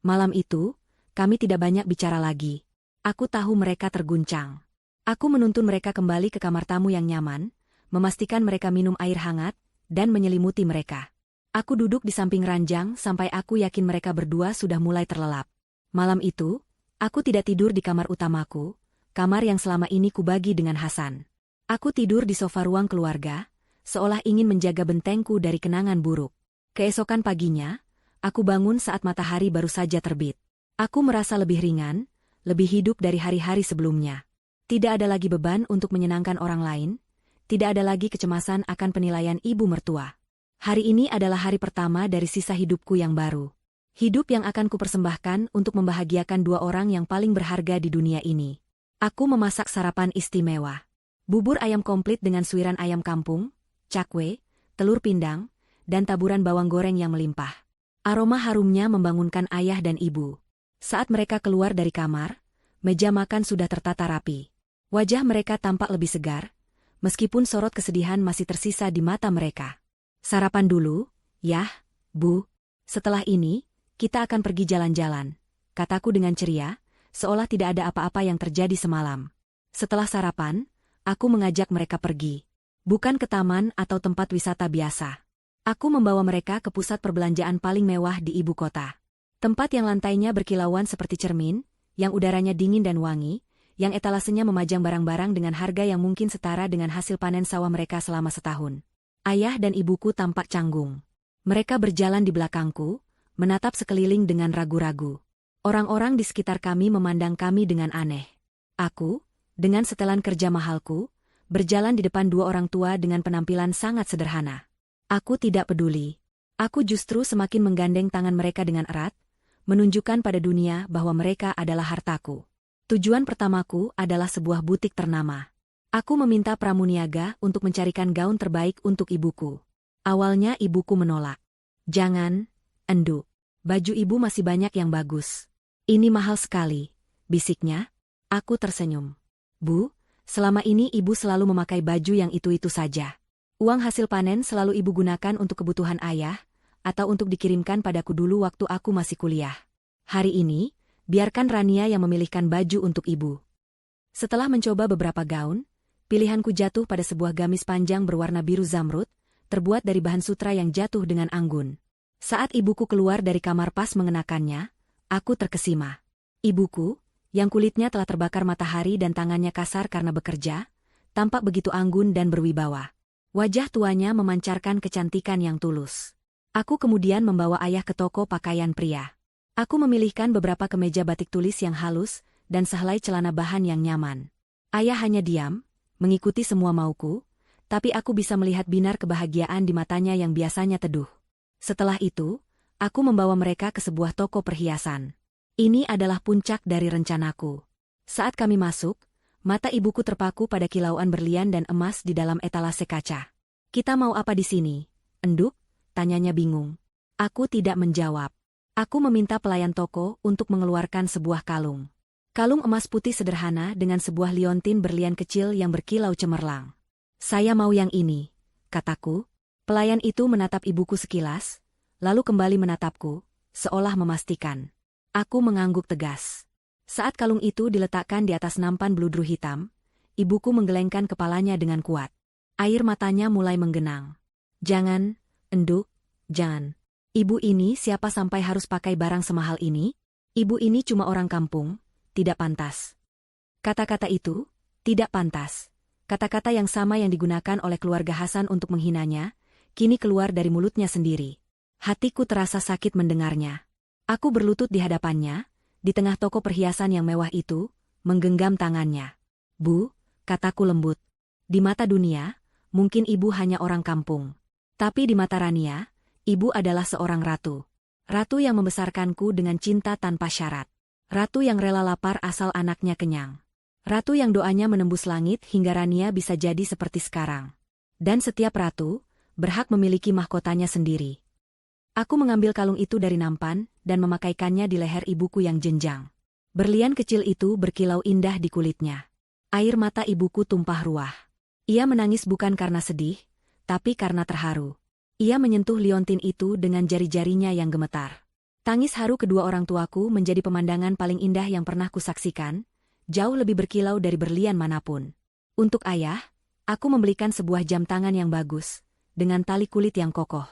Malam itu, kami tidak banyak bicara lagi. Aku tahu mereka terguncang. Aku menuntun mereka kembali ke kamar tamu yang nyaman, memastikan mereka minum air hangat, dan menyelimuti mereka. Aku duduk di samping ranjang sampai aku yakin mereka berdua sudah mulai terlelap. Malam itu, aku tidak tidur di kamar utamaku, kamar yang selama ini kubagi dengan Hasan. Aku tidur di sofa ruang keluarga, seolah ingin menjaga bentengku dari kenangan buruk. Keesokan paginya, aku bangun saat matahari baru saja terbit. Aku merasa lebih ringan, lebih hidup dari hari-hari sebelumnya. Tidak ada lagi beban untuk menyenangkan orang lain, tidak ada lagi kecemasan akan penilaian ibu mertua. Hari ini adalah hari pertama dari sisa hidupku yang baru. Hidup yang akan kupersembahkan untuk membahagiakan dua orang yang paling berharga di dunia ini. Aku memasak sarapan istimewa. Bubur ayam komplit dengan suiran ayam kampung, cakwe, telur pindang, dan taburan bawang goreng yang melimpah. Aroma harumnya membangunkan ayah dan ibu. Saat mereka keluar dari kamar, meja makan sudah tertata rapi. Wajah mereka tampak lebih segar, meskipun sorot kesedihan masih tersisa di mata mereka. "Sarapan dulu, Yah, Bu. Setelah ini, kita akan pergi jalan-jalan," kataku dengan ceria, seolah tidak ada apa-apa yang terjadi semalam. Setelah sarapan, aku mengajak mereka pergi. Bukan ke taman atau tempat wisata biasa. Aku membawa mereka ke pusat perbelanjaan paling mewah di ibu kota. Tempat yang lantainya berkilauan seperti cermin, yang udaranya dingin dan wangi, yang etalasenya memajang barang-barang dengan harga yang mungkin setara dengan hasil panen sawah mereka selama setahun. Ayah dan ibuku tampak canggung. Mereka berjalan di belakangku, menatap sekeliling dengan ragu-ragu. Orang-orang di sekitar kami memandang kami dengan aneh. Aku, dengan setelan kerja mahalku, berjalan di depan dua orang tua dengan penampilan sangat sederhana. Aku tidak peduli. Aku justru semakin menggandeng tangan mereka dengan erat, menunjukkan pada dunia bahwa mereka adalah hartaku. Tujuan pertamaku adalah sebuah butik ternama. Aku meminta pramuniaga untuk mencarikan gaun terbaik untuk ibuku. Awalnya ibuku menolak. "Jangan, Endu. Baju ibu masih banyak yang bagus. Ini mahal sekali," bisiknya. Aku tersenyum. "Bu, selama ini ibu selalu memakai baju yang itu-itu saja. Uang hasil panen selalu ibu gunakan untuk kebutuhan ayah, atau untuk dikirimkan padaku dulu waktu aku masih kuliah. Hari ini, biarkan Rania yang memilihkan baju untuk ibu." Setelah mencoba beberapa gaun, pilihanku jatuh pada sebuah gamis panjang berwarna biru zamrud, terbuat dari bahan sutra yang jatuh dengan anggun. Saat ibuku keluar dari kamar pas mengenakannya, aku terkesima. Ibuku, yang kulitnya telah terbakar matahari dan tangannya kasar karena bekerja, tampak begitu anggun dan berwibawa. Wajah tuanya memancarkan kecantikan yang tulus. Aku kemudian membawa ayah ke toko pakaian pria. Aku memilihkan beberapa kemeja batik tulis yang halus dan sehelai celana bahan yang nyaman. Ayah hanya diam, mengikuti semua mauku, tapi aku bisa melihat binar kebahagiaan di matanya yang biasanya teduh. Setelah itu, aku membawa mereka ke sebuah toko perhiasan. Ini adalah puncak dari rencanaku. Saat kami masuk, mata ibuku terpaku pada kilauan berlian dan emas di dalam etalase kaca. "Kita mau apa di sini, Enduk?" tanyanya bingung. Aku tidak menjawab. Aku meminta pelayan toko untuk mengeluarkan sebuah kalung. Kalung emas putih sederhana dengan sebuah liontin berlian kecil yang berkilau cemerlang. "Saya mau yang ini," kataku. Pelayan itu menatap ibuku sekilas, lalu kembali menatapku, seolah memastikan. Aku mengangguk tegas. Saat kalung itu diletakkan di atas nampan bludru hitam, ibuku menggelengkan kepalanya dengan kuat. Air matanya mulai menggenang. "Jangan, Enduk, jangan. Ibu ini siapa sampai harus pakai barang semahal ini? Ibu ini cuma orang kampung, tidak pantas." Kata-kata itu, tidak pantas. Kata-kata yang sama yang digunakan oleh keluarga Hasan untuk menghinanya, kini keluar dari mulutnya sendiri. Hatiku terasa sakit mendengarnya. Aku berlutut di hadapannya, di tengah toko perhiasan yang mewah itu, menggenggam tangannya. "Bu," kataku lembut. "Di mata dunia, mungkin ibu hanya orang kampung. Tapi di mata Rania, ibu adalah seorang ratu. Ratu yang membesarkanku dengan cinta tanpa syarat. Ratu yang rela lapar asal anaknya kenyang. Ratu yang doanya menembus langit hingga Rania bisa jadi seperti sekarang. Dan setiap ratu berhak memiliki mahkotanya sendiri." Aku mengambil kalung itu dari nampan dan memakaikannya di leher ibuku yang jenjang. Berlian kecil itu berkilau indah di kulitnya. Air mata ibuku tumpah ruah. Ia menangis bukan karena sedih, tapi karena terharu. Ia menyentuh liontin itu dengan jari-jarinya yang gemetar. Tangis haru kedua orang tuaku menjadi pemandangan paling indah yang pernah kusaksikan, jauh lebih berkilau dari berlian manapun. Untuk ayah, aku membelikan sebuah jam tangan yang bagus, dengan tali kulit yang kokoh.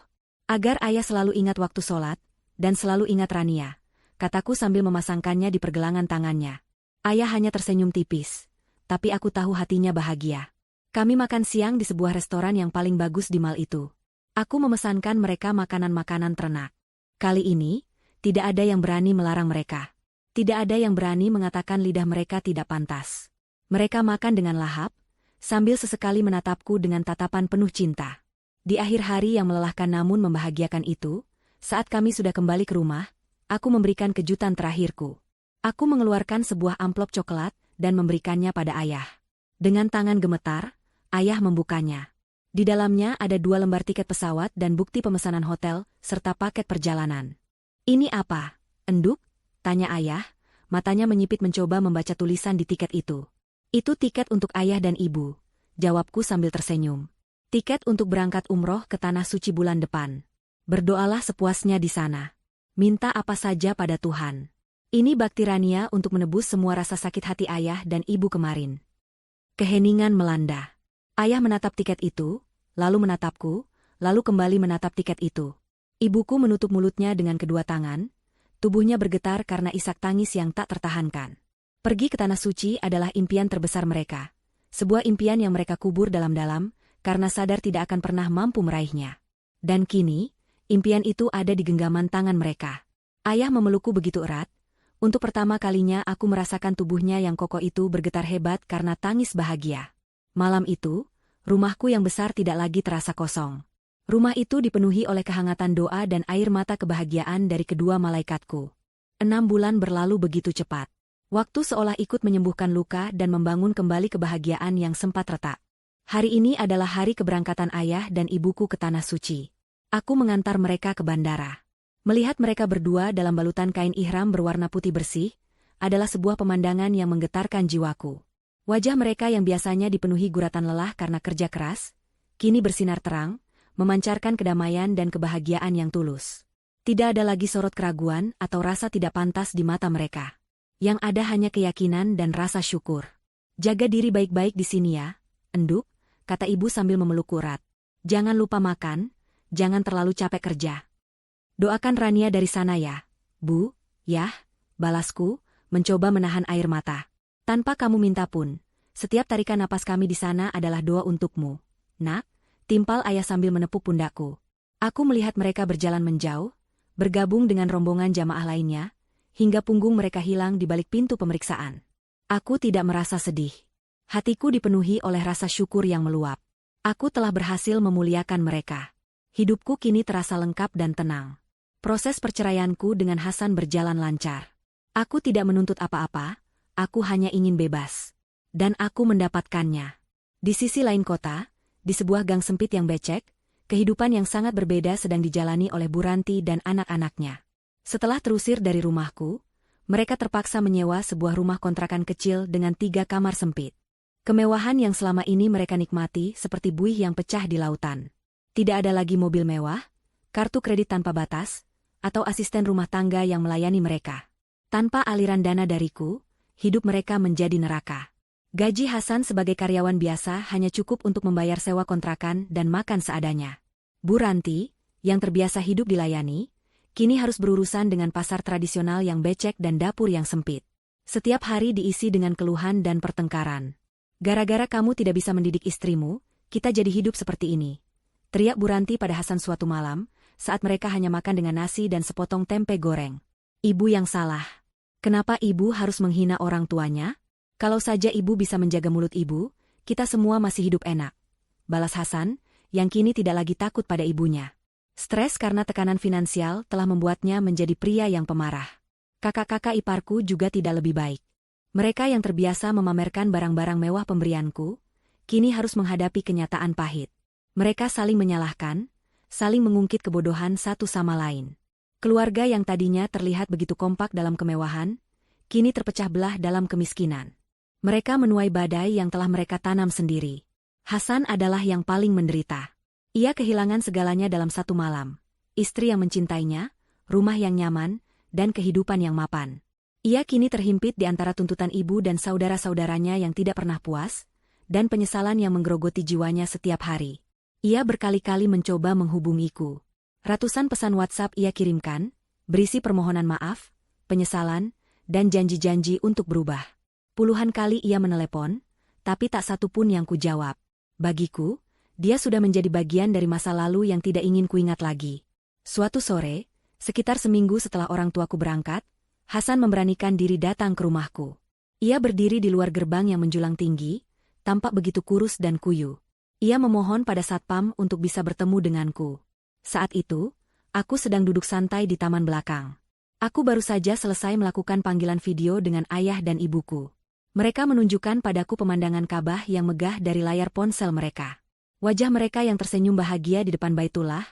Agar ayah selalu ingat waktu sholat, dan selalu ingat Rania, kataku sambil memasangkannya di pergelangan tangannya. Ayah hanya tersenyum tipis, tapi aku tahu hatinya bahagia. Kami makan siang di sebuah restoran yang paling bagus di mall itu. Aku memesankan mereka makanan-makanan ternak. Kali ini, tidak ada yang berani melarang mereka. Tidak ada yang berani mengatakan lidah mereka tidak pantas. Mereka makan dengan lahap, sambil sesekali menatapku dengan tatapan penuh cinta. Di akhir hari yang melelahkan namun membahagiakan itu, saat kami sudah kembali ke rumah, aku memberikan kejutan terakhirku. Aku mengeluarkan sebuah amplop coklat dan memberikannya pada ayah. Dengan tangan gemetar, ayah membukanya. Di dalamnya ada 2 lembar tiket pesawat dan bukti pemesanan hotel, serta paket perjalanan. Ini apa, Enduk? Tanya ayah, matanya menyipit mencoba membaca tulisan di tiket itu. Itu tiket untuk ayah dan ibu, jawabku sambil tersenyum. Tiket untuk berangkat umroh ke Tanah Suci bulan depan. Berdoalah sepuasnya di sana. Minta apa saja pada Tuhan. Ini bakti Rania untuk menebus semua rasa sakit hati ayah dan ibu kemarin. Keheningan melanda. Ayah menatap tiket itu, lalu menatapku, lalu kembali menatap tiket itu. Ibuku menutup mulutnya dengan kedua tangan, tubuhnya bergetar karena isak tangis yang tak tertahankan. Pergi ke Tanah Suci adalah impian terbesar mereka. Sebuah impian yang mereka kubur dalam-dalam, karena sadar tidak akan pernah mampu meraihnya. Dan kini, impian itu ada di genggaman tangan mereka. Ayah memelukku begitu erat. Untuk pertama kalinya aku merasakan tubuhnya yang kokoh itu bergetar hebat karena tangis bahagia. Malam itu, rumahku yang besar tidak lagi terasa kosong. Rumah itu dipenuhi oleh kehangatan doa dan air mata kebahagiaan dari kedua malaikatku. 6 bulan berlalu begitu cepat. Waktu seolah ikut menyembuhkan luka dan membangun kembali kebahagiaan yang sempat retak. Hari ini adalah hari keberangkatan ayah dan ibuku ke Tanah Suci. Aku mengantar mereka ke bandara. Melihat mereka berdua dalam balutan kain ihram berwarna putih bersih, adalah sebuah pemandangan yang menggetarkan jiwaku. Wajah mereka yang biasanya dipenuhi guratan lelah karena kerja keras, kini bersinar terang, memancarkan kedamaian dan kebahagiaan yang tulus. Tidak ada lagi sorot keraguan atau rasa tidak pantas di mata mereka. Yang ada hanya keyakinan dan rasa syukur. Jaga diri baik-baik di sini ya, Enduk, kata ibu sambil memelukku erat. Jangan lupa makan, jangan terlalu capek kerja. Doakan Rania dari sana ya, Bu, yah, balasku, mencoba menahan air mata. Tanpa kamu minta pun, setiap tarikan napas kami di sana adalah doa untukmu. Nak, timpal ayah sambil menepuk pundakku. Aku melihat mereka berjalan menjauh, bergabung dengan rombongan jamaah lainnya, hingga punggung mereka hilang di balik pintu pemeriksaan. Aku tidak merasa sedih. Hatiku dipenuhi oleh rasa syukur yang meluap. Aku telah berhasil memuliakan mereka. Hidupku kini terasa lengkap dan tenang. Proses perceraianku dengan Hasan berjalan lancar. Aku tidak menuntut apa-apa, aku hanya ingin bebas. Dan aku mendapatkannya. Di sisi lain kota, di sebuah gang sempit yang becek, kehidupan yang sangat berbeda sedang dijalani oleh Bu Ranti dan anak-anaknya. Setelah terusir dari rumahku, mereka terpaksa menyewa sebuah rumah kontrakan kecil dengan 3 kamar sempit. Kemewahan yang selama ini mereka nikmati seperti buih yang pecah di lautan. Tidak ada lagi mobil mewah, kartu kredit tanpa batas, atau asisten rumah tangga yang melayani mereka. Tanpa aliran dana dariku, hidup mereka menjadi neraka. Gaji Hasan sebagai karyawan biasa hanya cukup untuk membayar sewa kontrakan dan makan seadanya. Bu Ranti, yang terbiasa hidup dilayani, kini harus berurusan dengan pasar tradisional yang becek dan dapur yang sempit. Setiap hari diisi dengan keluhan dan pertengkaran. Gara-gara kamu tidak bisa mendidik istrimu, kita jadi hidup seperti ini. Teriak Bu Ranti pada Hasan suatu malam, saat mereka hanya makan dengan nasi dan sepotong tempe goreng. Ibu yang salah. Kenapa ibu harus menghina orang tuanya? Kalau saja ibu bisa menjaga mulut ibu, kita semua masih hidup enak. Balas Hasan, yang kini tidak lagi takut pada ibunya. Stres karena tekanan finansial telah membuatnya menjadi pria yang pemarah. Kakak-kakak iparku juga tidak lebih baik. Mereka yang terbiasa memamerkan barang-barang mewah pemberianku, kini harus menghadapi kenyataan pahit. Mereka saling menyalahkan, saling mengungkit kebodohan satu sama lain. Keluarga yang tadinya terlihat begitu kompak dalam kemewahan, kini terpecah belah dalam kemiskinan. Mereka menuai badai yang telah mereka tanam sendiri. Hasan adalah yang paling menderita. Ia kehilangan segalanya dalam satu malam. Istri yang mencintainya, rumah yang nyaman, dan kehidupan yang mapan. Ia kini terhimpit di antara tuntutan ibu dan saudara-saudaranya yang tidak pernah puas, dan penyesalan yang menggerogoti jiwanya setiap hari. Ia berkali-kali mencoba menghubungiku. Ratusan pesan WhatsApp ia kirimkan, berisi permohonan maaf, penyesalan, dan janji-janji untuk berubah. Puluhan kali ia menelepon, tapi tak satu pun yang kujawab. Bagiku, dia sudah menjadi bagian dari masa lalu yang tidak ingin kuingat lagi. Suatu sore, sekitar seminggu setelah orang tuaku berangkat, Hasan memberanikan diri datang ke rumahku. Ia berdiri di luar gerbang yang menjulang tinggi, tampak begitu kurus dan kuyu. Ia memohon pada satpam untuk bisa bertemu denganku. Saat itu, aku sedang duduk santai di taman belakang. Aku baru saja selesai melakukan panggilan video dengan ayah dan ibuku. Mereka menunjukkan padaku pemandangan Ka'bah yang megah dari layar ponsel mereka. Wajah mereka yang tersenyum bahagia di depan Baitullah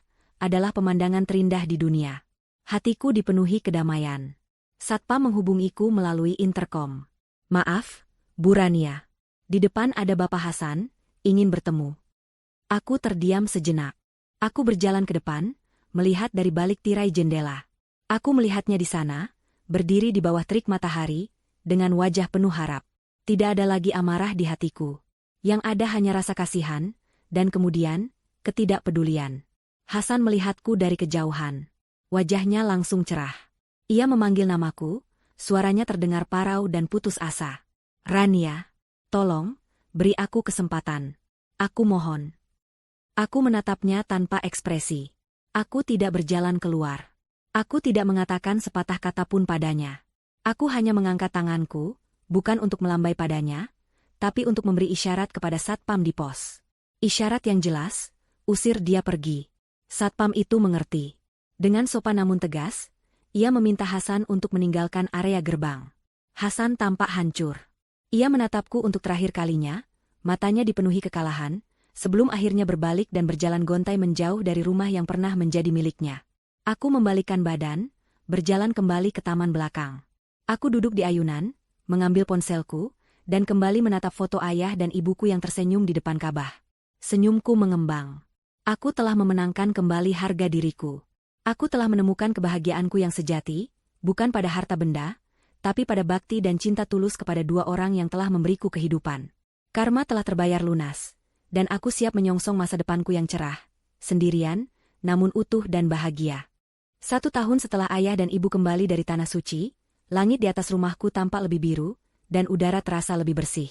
adalah pemandangan terindah di dunia. Hatiku dipenuhi kedamaian. Satpam menghubungiku melalui interkom. "Maaf, Bu Rania. Di depan ada Bapak Hasan, ingin bertemu." Aku terdiam sejenak. Aku berjalan ke depan, melihat dari balik tirai jendela. Aku melihatnya di sana, berdiri di bawah terik matahari, dengan wajah penuh harap. Tidak ada lagi amarah di hatiku. Yang ada hanya rasa kasihan, dan kemudian, ketidakpedulian. Hasan melihatku dari kejauhan. Wajahnya langsung cerah. Ia memanggil namaku, suaranya terdengar parau dan putus asa. "Rania, tolong, beri aku kesempatan. Aku mohon." Aku menatapnya tanpa ekspresi. Aku tidak berjalan keluar. Aku tidak mengatakan sepatah kata pun padanya. Aku hanya mengangkat tanganku, bukan untuk melambai padanya, tapi untuk memberi isyarat kepada satpam di pos. Isyarat yang jelas, usir dia pergi. Satpam itu mengerti. Dengan sopan namun tegas, ia meminta Hasan untuk meninggalkan area gerbang. Hasan tampak hancur. Ia menatapku untuk terakhir kalinya, matanya dipenuhi kekalahan, sebelum akhirnya berbalik dan berjalan gontai menjauh dari rumah yang pernah menjadi miliknya. Aku membalikkan badan, berjalan kembali ke taman belakang. Aku duduk di ayunan, mengambil ponselku, dan kembali menatap foto ayah dan ibuku yang tersenyum di depan Ka'bah. Senyumku mengembang. Aku telah memenangkan kembali harga diriku. Aku telah menemukan kebahagiaanku yang sejati, bukan pada harta benda, tapi pada bakti dan cinta tulus kepada dua orang yang telah memberiku kehidupan. Karma telah terbayar lunas, dan aku siap menyongsong masa depanku yang cerah, sendirian, namun utuh dan bahagia. 1 tahun setelah ayah dan ibu kembali dari Tanah Suci, langit di atas rumahku tampak lebih biru, dan udara terasa lebih bersih.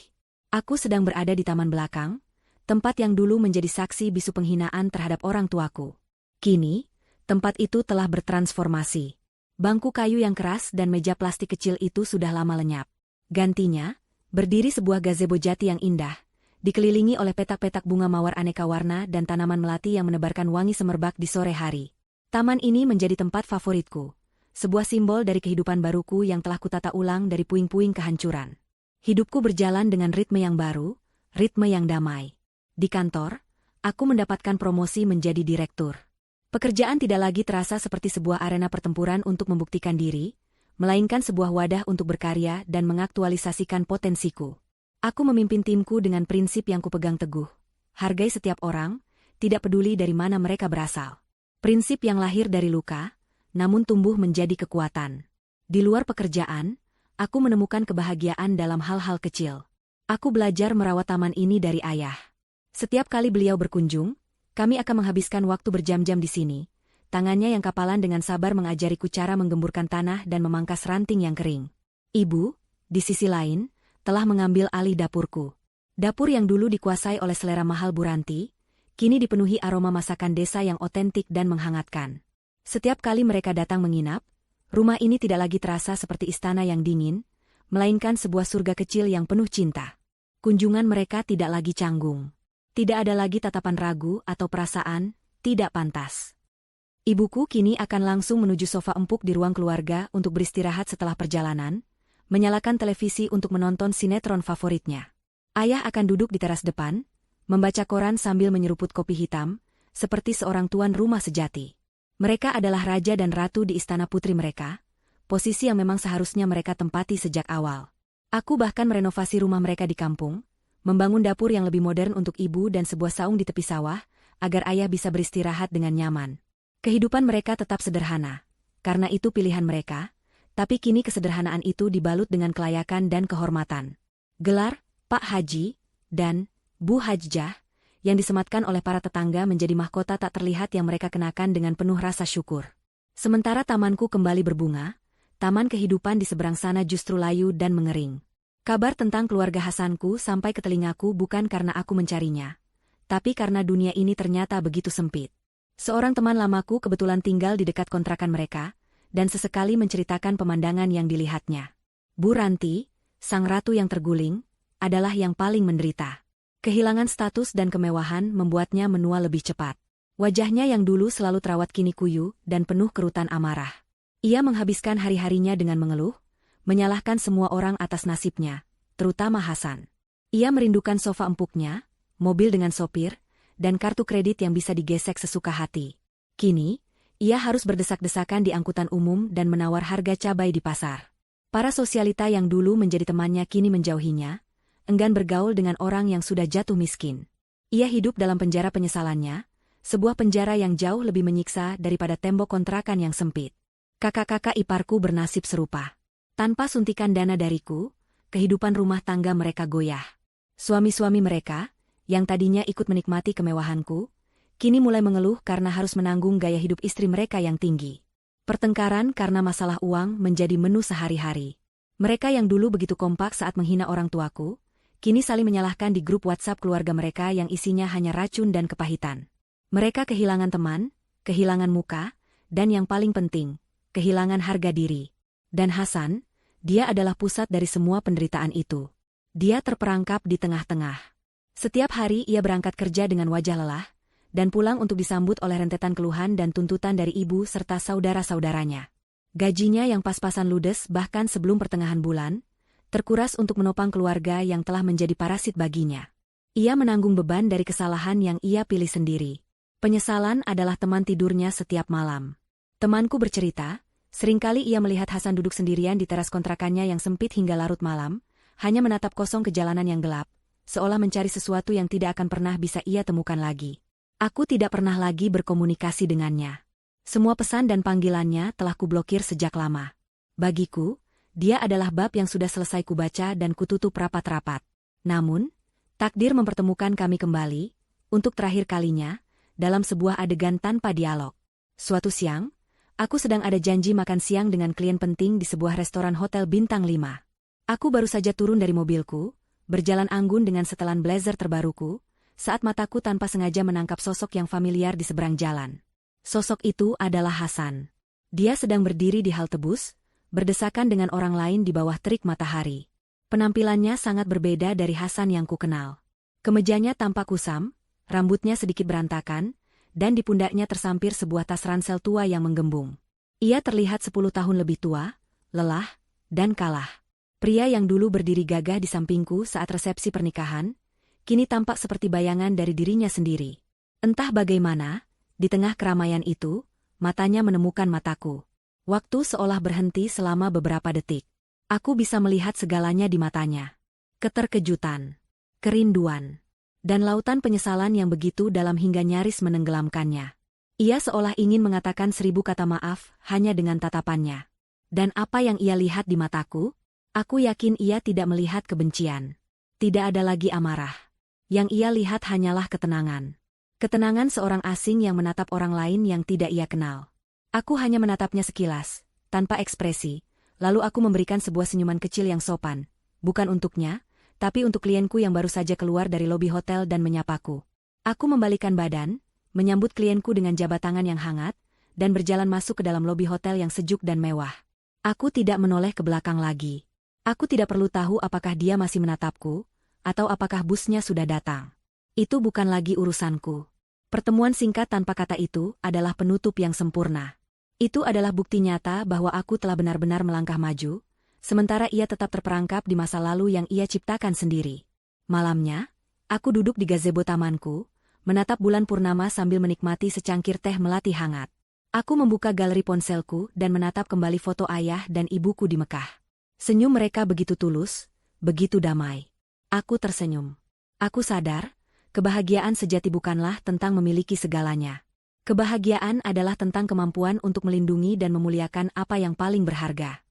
Aku sedang berada di taman belakang, tempat yang dulu menjadi saksi bisu penghinaan terhadap orang tuaku. Kini, tempat itu telah bertransformasi. Bangku kayu yang keras dan meja plastik kecil itu sudah lama lenyap. Gantinya, berdiri sebuah gazebo jati yang indah, dikelilingi oleh petak-petak bunga mawar aneka warna dan tanaman melati yang menebarkan wangi semerbak di sore hari. Taman ini menjadi tempat favoritku, sebuah simbol dari kehidupan baruku yang telah kutata ulang dari puing-puing kehancuran. Hidupku berjalan dengan ritme yang baru, ritme yang damai. Di kantor, aku mendapatkan promosi menjadi direktur. Pekerjaan tidak lagi terasa seperti sebuah arena pertempuran untuk membuktikan diri, melainkan sebuah wadah untuk berkarya dan mengaktualisasikan potensiku. Aku memimpin timku dengan prinsip yang kupegang teguh. Hargai setiap orang, tidak peduli dari mana mereka berasal. Prinsip yang lahir dari luka, namun tumbuh menjadi kekuatan. Di luar pekerjaan, aku menemukan kebahagiaan dalam hal-hal kecil. Aku belajar merawat taman ini dari ayah. Setiap kali beliau berkunjung, kami akan menghabiskan waktu berjam-jam di sini. Tangannya yang kapalan dengan sabar mengajariku cara menggemburkan tanah dan memangkas ranting yang kering. Ibu, di sisi lain, telah mengambil alih dapurku. Dapur yang dulu dikuasai oleh selera mahal Bu Ranti, kini dipenuhi aroma masakan desa yang otentik dan menghangatkan. Setiap kali mereka datang menginap, rumah ini tidak lagi terasa seperti istana yang dingin, melainkan sebuah surga kecil yang penuh cinta. Kunjungan mereka tidak lagi canggung. Tidak ada lagi tatapan ragu atau perasaan tidak pantas. Ibuku kini akan langsung menuju sofa empuk di ruang keluarga untuk beristirahat setelah perjalanan, menyalakan televisi untuk menonton sinetron favoritnya. Ayah akan duduk di teras depan, membaca koran sambil menyeruput kopi hitam, seperti seorang tuan rumah sejati. Mereka adalah raja dan ratu di istana putri mereka, posisi yang memang seharusnya mereka tempati sejak awal. Aku bahkan merenovasi rumah mereka di kampung, membangun dapur yang lebih modern untuk ibu dan sebuah saung di tepi sawah, agar ayah bisa beristirahat dengan nyaman. Kehidupan mereka tetap sederhana, karena itu pilihan mereka, tapi kini kesederhanaan itu dibalut dengan kelayakan dan kehormatan. Gelar, Pak Haji, dan Bu Hajjah, yang disematkan oleh para tetangga menjadi mahkota tak terlihat yang mereka kenakan dengan penuh rasa syukur. Sementara tamanku kembali berbunga, taman kehidupan di seberang sana justru layu dan mengering. Kabar tentang keluarga Hasanku sampai ke telingaku bukan karena aku mencarinya, tapi karena dunia ini ternyata begitu sempit. Seorang teman lamaku kebetulan tinggal di dekat kontrakan mereka, dan sesekali menceritakan pemandangan yang dilihatnya. Bu Ranti, sang ratu yang terguling, adalah yang paling menderita. Kehilangan status dan kemewahan membuatnya menua lebih cepat. Wajahnya yang dulu selalu terawat kini kuyu dan penuh kerutan amarah. Ia menghabiskan hari-harinya dengan mengeluh, menyalahkan semua orang atas nasibnya, terutama Hasan. Ia merindukan sofa empuknya, mobil dengan sopir, dan kartu kredit yang bisa digesek sesuka hati. Kini, ia harus berdesak-desakan di angkutan umum dan menawar harga cabai di pasar. Para sosialita yang dulu menjadi temannya kini menjauhinya, enggan bergaul dengan orang yang sudah jatuh miskin. Ia hidup dalam penjara penyesalannya, sebuah penjara yang jauh lebih menyiksa daripada tembok kontrakan yang sempit. Kakak-kakak iparku bernasib serupa. Tanpa suntikan dana dariku, kehidupan rumah tangga mereka goyah. Suami-suami mereka, yang tadinya ikut menikmati kemewahanku, kini mulai mengeluh karena harus menanggung gaya hidup istri mereka yang tinggi. Pertengkaran karena masalah uang menjadi menu sehari-hari. Mereka yang dulu begitu kompak saat menghina orang tuaku, kini saling menyalahkan di grup WhatsApp keluarga mereka yang isinya hanya racun dan kepahitan. Mereka kehilangan teman, kehilangan muka, dan yang paling penting, kehilangan harga diri. Dan Hasan, dia adalah pusat dari semua penderitaan itu. Dia terperangkap di tengah-tengah. Setiap hari ia berangkat kerja dengan wajah lelah, dan pulang untuk disambut oleh rentetan keluhan dan tuntutan dari ibu serta saudara-saudaranya. Gajinya yang pas-pasan ludes bahkan sebelum pertengahan bulan, terkuras untuk menopang keluarga yang telah menjadi parasit baginya. Ia menanggung beban dari kesalahan yang ia pilih sendiri. Penyesalan adalah teman tidurnya setiap malam. Temanku bercerita, seringkali ia melihat Hasan duduk sendirian di teras kontrakannya yang sempit hingga larut malam, hanya menatap kosong ke jalanan yang gelap, seolah mencari sesuatu yang tidak akan pernah bisa ia temukan lagi. Aku tidak pernah lagi berkomunikasi dengannya. Semua pesan dan panggilannya telah kublokir sejak lama. Bagiku, dia adalah bab yang sudah selesai kubaca dan kututup rapat-rapat. Namun, takdir mempertemukan kami kembali, untuk terakhir kalinya, dalam sebuah adegan tanpa dialog. Suatu siang, aku sedang ada janji makan siang dengan klien penting di sebuah restoran hotel bintang 5. Aku baru saja turun dari mobilku, berjalan anggun dengan setelan blazer terbaruku, saat mataku tanpa sengaja menangkap sosok yang familiar di seberang jalan. Sosok itu adalah Hasan. Dia sedang berdiri di halte bus, berdesakan dengan orang lain di bawah terik matahari. Penampilannya sangat berbeda dari Hasan yang kukenal. Kemejanya tampak kusam, rambutnya sedikit berantakan, dan di pundaknya tersampir sebuah tas ransel tua yang menggembung. Ia terlihat 10 tahun lebih tua, lelah, dan kalah. Pria yang dulu berdiri gagah di sampingku saat resepsi pernikahan, kini tampak seperti bayangan dari dirinya sendiri. Entah bagaimana, di tengah keramaian itu, matanya menemukan mataku. Waktu seolah berhenti selama beberapa detik. Aku bisa melihat segalanya di matanya. Keterkejutan, kerinduan, dan lautan penyesalan yang begitu dalam hingga nyaris menenggelamkannya. Ia seolah ingin mengatakan 1000 kata maaf hanya dengan tatapannya. Dan apa yang ia lihat di mataku? Aku yakin ia tidak melihat kebencian. Tidak ada lagi amarah. Yang ia lihat hanyalah ketenangan. Ketenangan seorang asing yang menatap orang lain yang tidak ia kenal. Aku hanya menatapnya sekilas, tanpa ekspresi, lalu aku memberikan sebuah senyuman kecil yang sopan, bukan untuknya, tapi untuk klienku yang baru saja keluar dari lobi hotel dan menyapaku. Aku membalikan badan, menyambut klienku dengan jabat tangan yang hangat, dan berjalan masuk ke dalam lobi hotel yang sejuk dan mewah. Aku tidak menoleh ke belakang lagi. Aku tidak perlu tahu apakah dia masih menatapku, atau apakah busnya sudah datang. Itu bukan lagi urusanku. Pertemuan singkat tanpa kata itu adalah penutup yang sempurna. Itu adalah bukti nyata bahwa aku telah benar-benar melangkah maju, sementara ia tetap terperangkap di masa lalu yang ia ciptakan sendiri. Malamnya, aku duduk di gazebo tamanku, menatap bulan purnama sambil menikmati secangkir teh melati hangat. Aku membuka galeri ponselku dan menatap kembali foto ayah dan ibuku di Mekah. Senyum mereka begitu tulus, begitu damai. Aku tersenyum. Aku sadar, kebahagiaan sejati bukanlah tentang memiliki segalanya. Kebahagiaan adalah tentang kemampuan untuk melindungi dan memuliakan apa yang paling berharga.